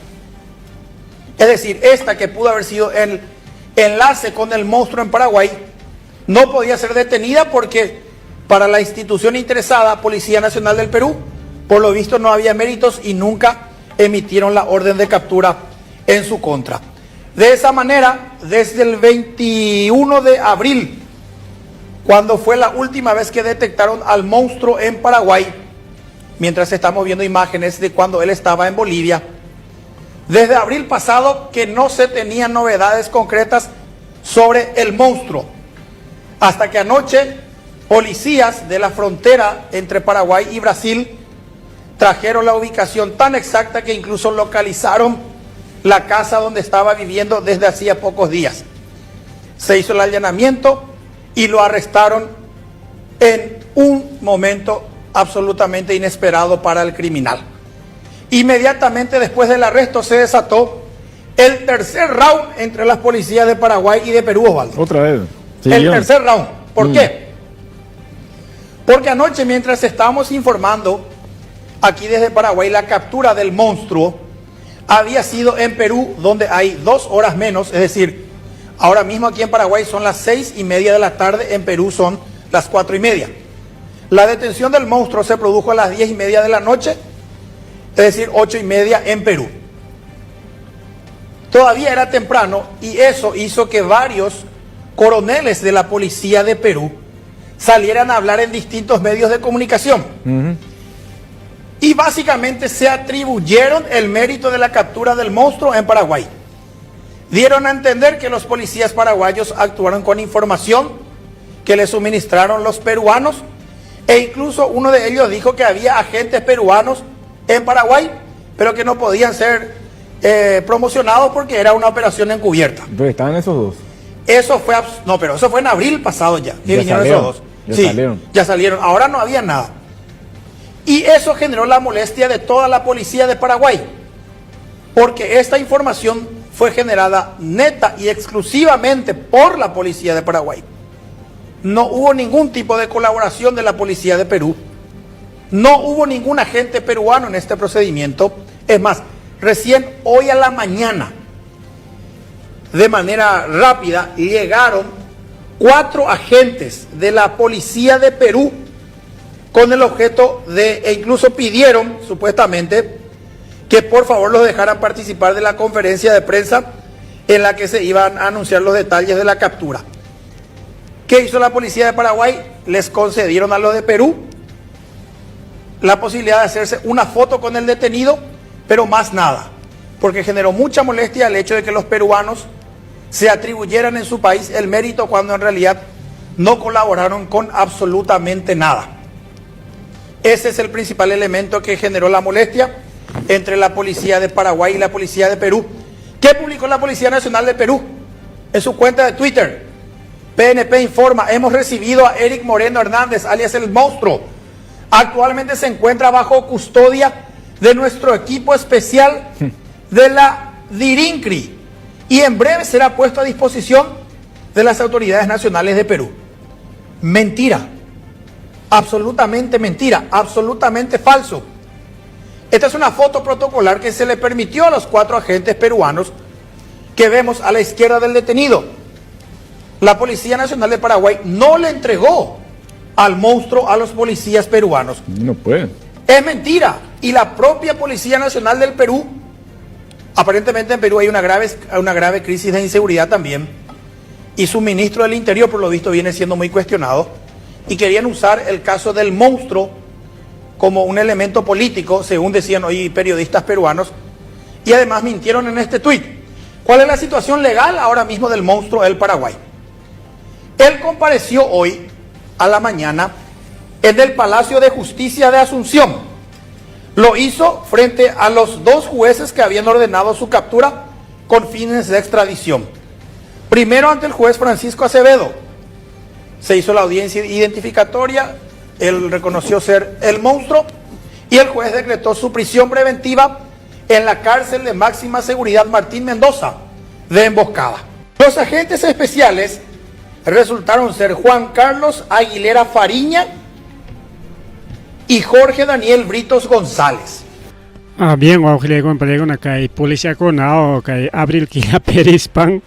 Es decir, esta que pudo haber sido el enlace con el monstruo en Paraguay, no podía ser detenida porque para la institución interesada, Policía Nacional del Perú, por lo visto no había méritos y nunca emitieron la orden de captura en su contra. De esa manera, desde el 21 de abril, cuando fue la última vez que detectaron al monstruo en Paraguay, mientras estamos viendo imágenes de cuando él estaba en Bolivia, desde abril pasado que no se tenían novedades concretas sobre el monstruo, hasta que anoche policías de la frontera entre Paraguay y Brasil trajeron la ubicación tan exacta que incluso localizaron la casa donde estaba viviendo desde hacía pocos días. Se hizo el allanamiento y lo arrestaron en un momento absolutamente inesperado para el criminal. Inmediatamente después del arresto se desató el tercer round entre las policías de Paraguay y de Perú, Osvaldo. Otra vez. Sí, el tercer round. ¿Por qué? Porque anoche, mientras estábamos informando aquí desde Paraguay la captura del monstruo, había sido en Perú, donde hay 2 horas menos, es decir, ahora mismo aquí en Paraguay son las 6:30 de la tarde, en Perú son las 4:30. La detención del monstruo se produjo a las 10:30 de la noche, es decir, 8:30 en Perú. Todavía era temprano y eso hizo que varios coroneles de la policía de Perú salieran a hablar en distintos medios de comunicación. Y básicamente se atribuyeron el mérito de la captura del monstruo en Paraguay. Dieron a entender que los policías paraguayos actuaron con información que les suministraron los peruanos, e incluso uno de ellos dijo que había agentes peruanos en Paraguay, pero que no podían ser promocionados porque era una operación encubierta. Entonces estaban esos dos. Eso fue, pero eso fue en abril pasado ya, que Ya vinieron salieron, esos dos. ya Sí, salieron. ya salieron. Ahora no había nada. Y eso generó la molestia de toda la policía de Paraguay, porque esta información fue generada neta y exclusivamente por la policía de Paraguay. No hubo ningún tipo de colaboración de la policía de Perú. No hubo ningún agente peruano en este procedimiento. Es más, recién hoy a la mañana, de manera rápida, llegaron 4 agentes de la policía de Perú con el objeto de, e incluso pidieron, supuestamente, que por favor los dejaran participar de la conferencia de prensa en la que se iban a anunciar los detalles de la captura. ¿Qué hizo la policía de Paraguay? Les concedieron a los de Perú la posibilidad de hacerse una foto con el detenido, pero más nada, porque generó mucha molestia el hecho de que los peruanos se atribuyeran en su país el mérito cuando en realidad no colaboraron con absolutamente nada. Ese es el principal elemento que generó la molestia entre la policía de Paraguay y la policía de Perú. ¿Qué publicó la Policía Nacional de Perú? En su cuenta de Twitter, PNP informa, hemos recibido a Eric Moreno Hernández, alias el Monstruo. Actualmente se encuentra bajo custodia de nuestro equipo especial de la DIRINCRI y en breve será puesto a disposición de las autoridades nacionales de Perú. Mentira, absolutamente mentira, absolutamente falso. Esta es una foto protocolar que se le permitió a los 4 agentes peruanos que vemos a la izquierda del detenido. La Policía Nacional de Paraguay no le entregó al Monstruo a los policías peruanos. No pueden. Es mentira. Y la propia Policía Nacional del Perú, aparentemente en Perú hay una grave crisis de inseguridad también, y su ministro del Interior por lo visto viene siendo muy cuestionado, y querían usar el caso del Monstruo como un elemento político, según decían hoy periodistas peruanos, y además mintieron en este tuit. ¿Cuál es la situación legal ahora mismo del Monstruo del Paraguay? Él compareció hoy a la mañana en el Palacio de Justicia de Asunción. Lo hizo frente a los 2 jueces que habían ordenado su captura con fines de extradición. Primero ante el juez Francisco Acevedo. Se hizo la audiencia identificatoria, él reconoció ser el Monstruo y el juez decretó su prisión preventiva en la cárcel de máxima seguridad Martín Mendoza de Emboscada. Los agentes especiales resultaron ser Juan Carlos Aguilera Fariña y Jorge Daniel Britos González. Bien, wauhile con pelegona kay policía con kay abril kia perispan.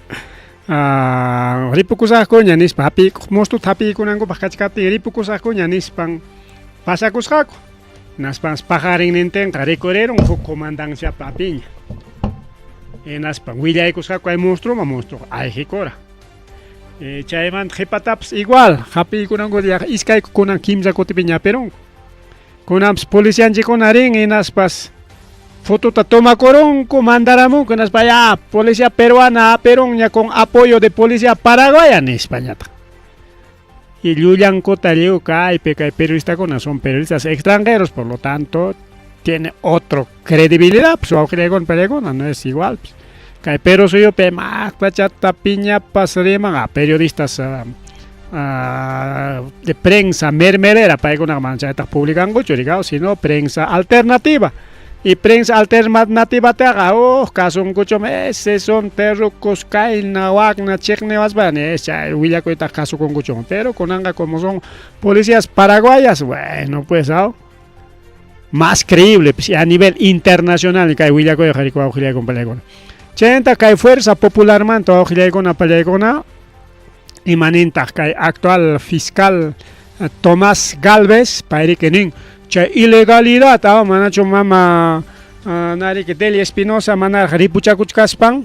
Ripukusah ko nyanis papi mostu tapi kunangko pakachkati ripukusah ko nyanis pang pasakusah ko. Nas pang pakaring ninteng karikoreron ko komandang siya papinya. Nas pang wilay kusah ko ay monstruo ay hikora. Chayman hepataps igual, happy kunangko dia iskay kunang kimza ko tipinya perong. Kunams polisian jikonaring nas foto ta toma corón comandaramo que nas vaya policía peruana perón ya con apoyo de policía paraguaya en España. Y Yulian Cotaleo cae periodista con son periodistas extranjeros, por lo tanto tiene otra credibilidad, pues con pelegona no es igual. Cae pero soy yo pema pachata piña pasarema periodistas de prensa mermelera para que una mancha está publicando chorigao, sino prensa alternativa. Y prensa alternativa te haga, caso un cucho ese son terrucos caina wagna checne vas bane, huilla coita caso con cucho, pero con anga como son policías paraguayas, bueno pues más creíble pues, a nivel internacional que huilla coita jarico auxilia con pelegona. Chenta que fuerza popular manto auxilia con pelegona y maninta que actual fiscal Tomás Galvez para que nin ilegalidad manacho mama nari que Delia Espinosa manar ripuchakuchkaspang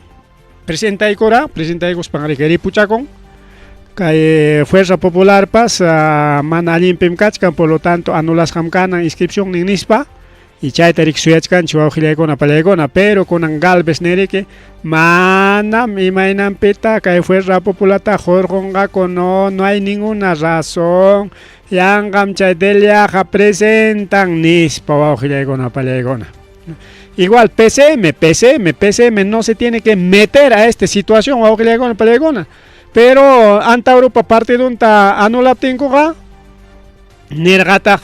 presenta ikora spang ripuchakon kay Fuerza Popular pas manalin pimkachkan, por lo tanto anulas hamkan inscripción ning nispa y chay tarik suyachkan chihuahua palegona, pero con ang Galvez neri que manam imainan pita kay Fuerza Popular ta jorgonga con no hay ninguna razón. Yang chay Delia presentan nispa wauhilay con palegona. Igual PCM no se tiene que meter a esta situación, pero anta Europa parte de un anulaptinko ga nergata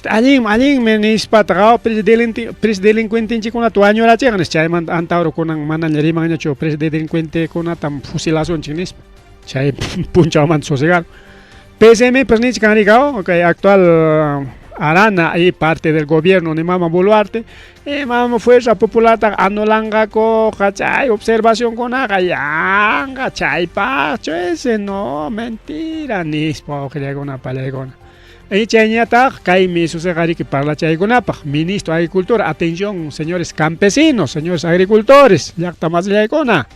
allin menis patrao delincuente chikuna tu año la chegan chay man anta Euro kunan manan yari mangnya cho delincuente kuna tam fusilación chinis chay puncha man sosegar PCM pues ni chikan rigao okay actual Arana y parte del gobierno de Mama Boluarte Mama Fuerza Popular ta anulanga ko chay observación con agayanga chay pacho ese no mentira nispo que una palegona y chayñata kay mi susegari que parla chay gonapa ministro de Agricultura atención señores campesinos señores agricultores yakta más yaikona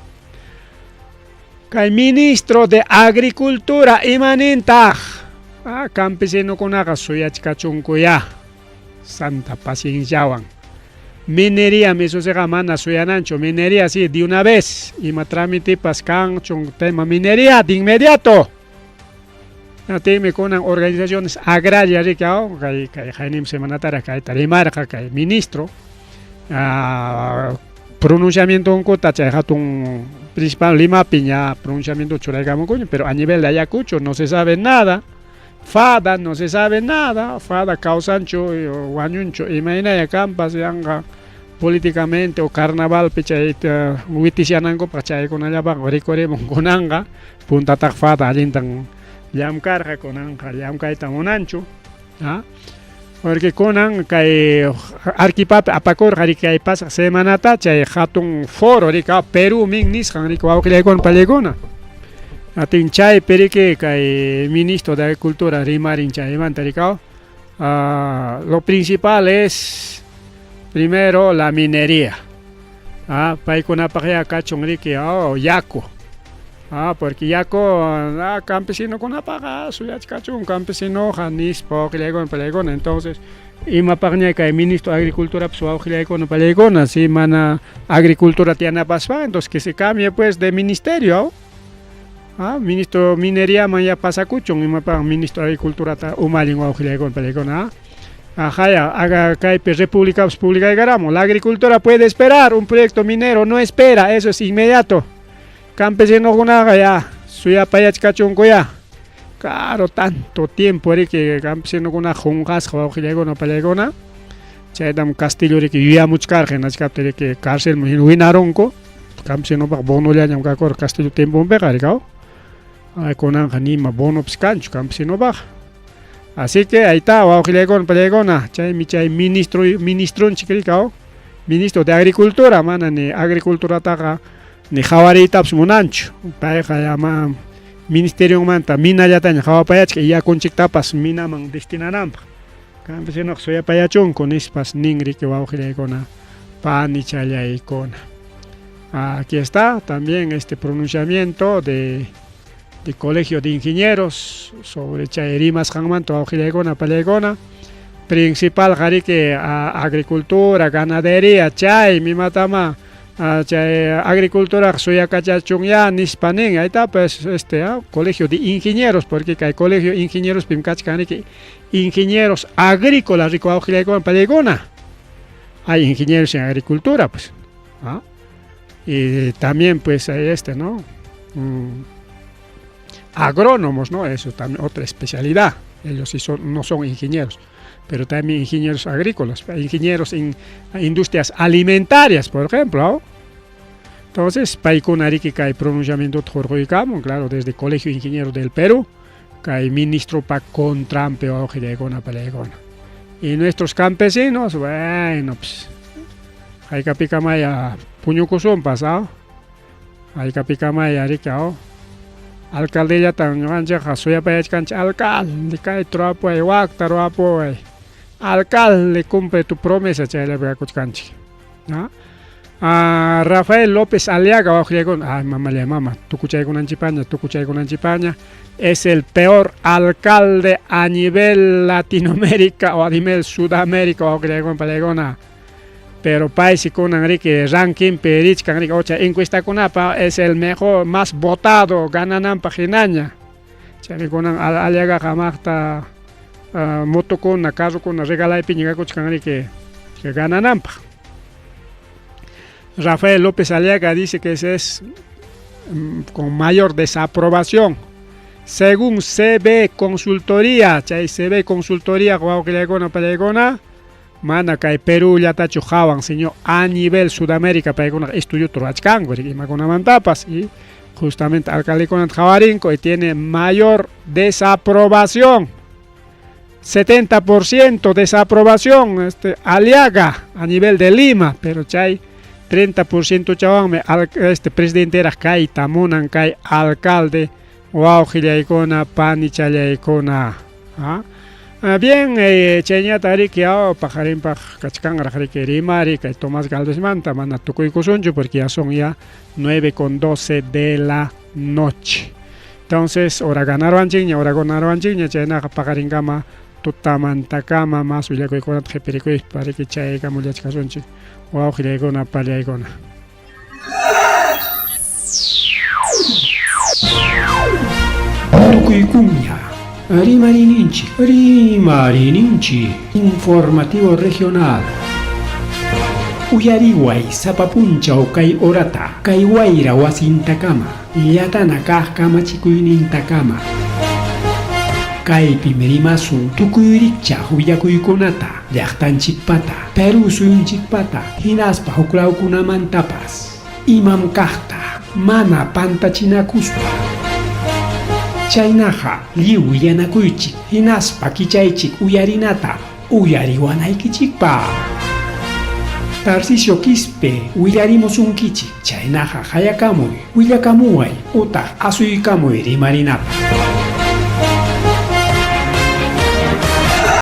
kay ministro de Agricultura imaninta campesino con aga suya chikachunkuya santa paciencia minería me sosega mana suya nancho minería sí de una vez y ma trámite pascan chung tema minería de inmediato teme con organizaciones agrarias que Jainim Semanatara que tarimar que ministro pronunciamiento un cota un principal Lima Piña pronunciamiento churagamo pero a nivel de Ayacucho no se sabe nada Fada no se sabe nada, Fada causancho o guañuncho, imagina ya campas yanga políticamente o carnaval pechait witisianango pachay con allá bajo recorre mongonanga punta tak Fada alintang yam carga con anga yam kaitan un ancho, porque conan kai arquipap apacor hari kai pas semana ta chay hatun foro rika Perú mingnis han riko aukle con palegona. Atin chay perique kay ministro de Agricultura Rimarin chay mantaricao lo principal es primero la minería pay kuna pakya kachongrique yaco porque yaco campesino kuna paka suyach kachung campesino hanis poklegon palegona entonces ima paknya kay ministro de Agricultura psuaujilegon palegona si mana agricultura tiana pasva entonces que se cambie pues de ministerio ministro minería maya pasacuchon y mapa ministro de Agricultura ta umalin auxilia con pelecona haga caipe república pública de Garamo la agricultura puede esperar un proyecto minero no espera eso es inmediato campesino gunaga ya suya payach cachonco ya claro tanto tiempo que campesino guna jungas auxilia con pelecona chaydam castillo que yuya muchkargen ascapte que cárcel muinaronco campesino pa bono ya nyam kakor castillo tiempo begaricao con anjanima bono pscancho campesino baja así que ahí está con pelegona chay ministro chiquiricao ministro de Agricultura mana ni agricultura taga ni jawarita psmunancho pareja llama ministerio manta mina ya tan jawapayach que ya con chictapas mina man destinanampa campesino soy payachon con ispas ningri que con pan y chaya y con aquí está también este pronunciamiento de Colegio de Ingenieros sobre Chayerimas Hangmanto Aujilegona Palegona principal que agricultura, ganadería, chay, mi matama chay, agricultura, suya cachachungia, nispanen, ahí está pues Colegio de Ingenieros, porque hay Colegio de Ingenieros Pimkachkani que ingenieros agrícolas rico Aujilegona Palegona hay ingenieros en agricultura pues y también pues ¿no? Agrónomos, ¿no? Eso también otra especialidad. Ellos sí no son ingenieros, pero también ingenieros agrícolas, ingenieros en industrias alimentarias, por ejemplo. ¿No? Entonces, paikunariki hay pronunciamiento torgoicamo, claro, desde el Colegio de Ingenieros del Perú, que hay ministro para contrampe o gilegona palegona. Y nuestros campesinos, bueno, pues, hay capicamaya puñucusón pasado, hay capicamaya ricao. Alcalde ya tan anja hasuya payach cancha alcalde cae troapo ay wakta roapo ay alcalde cumple tu promesa chayla pega canchi Rafael López Aliaga ay mama tukuchay con anchipaña es el peor alcalde a nivel Latinoamérica o a nivel Sudamérica o con palegona pero país con Enrique ranking perich con Enrique ocha encuesta con apa es el mejor más votado ganan paginaña chale con aliaga jamasta moto con acaso con regala y piña con Enrique que ganan ampa Rafael López Aliaga dice que ese es con mayor desaprobación. Según CB Consultoría, chay CB Consultoría, mana kay Perú ya tachu jawan, señor, a nivel Sudamérica, para estudio Turachcango, y justamente alcalde con Javarinco y tiene mayor desaprobación. 70% desaprobación, Aliaga a nivel de Lima, pero chay 30% chaván, presidente era Kai Tamunan, Kai alcalde, wow, gilaicona, pani chalaicona. Bien, Chenya Tarikia, Pajarín Pachcan, Rimari, Kai Tomás Galvez Manta, Mana Tucuy Cosoncho, porque ya son ya 9:12 de la noche. Entonces, ahora ganaron Chiña, Chena Pajarín Gama, Tutamantacama, más Villaco y Conat, Jepericois, para que Chaica Muliach Casonchi, wow, gilaicona, paliaicona. Tucuycuña, Rimarinинchi, informativo regional. Uyariway, Zapapuncha o Kai Orata, Kaiwaira Wasintacama, Yatana Kama Chikuinintacama. Kai Pimerimasu, Tukuyricha, Huyakuykunata, Yachtanchikpata, Peru Suyunchikpata, Hinaspa Huklaukunamantapas, Imam Kahta, Mana Pantachinakuspa. Chaynaja, liu yanakuychik, hinaspa kichaychik uyarinata, uyariwanaykichikpa. Tarcisio Quispe, uyarimosunkichik, chaynaja hayakamuy, uyakamuay, utaq asuykamuy rimarinapa.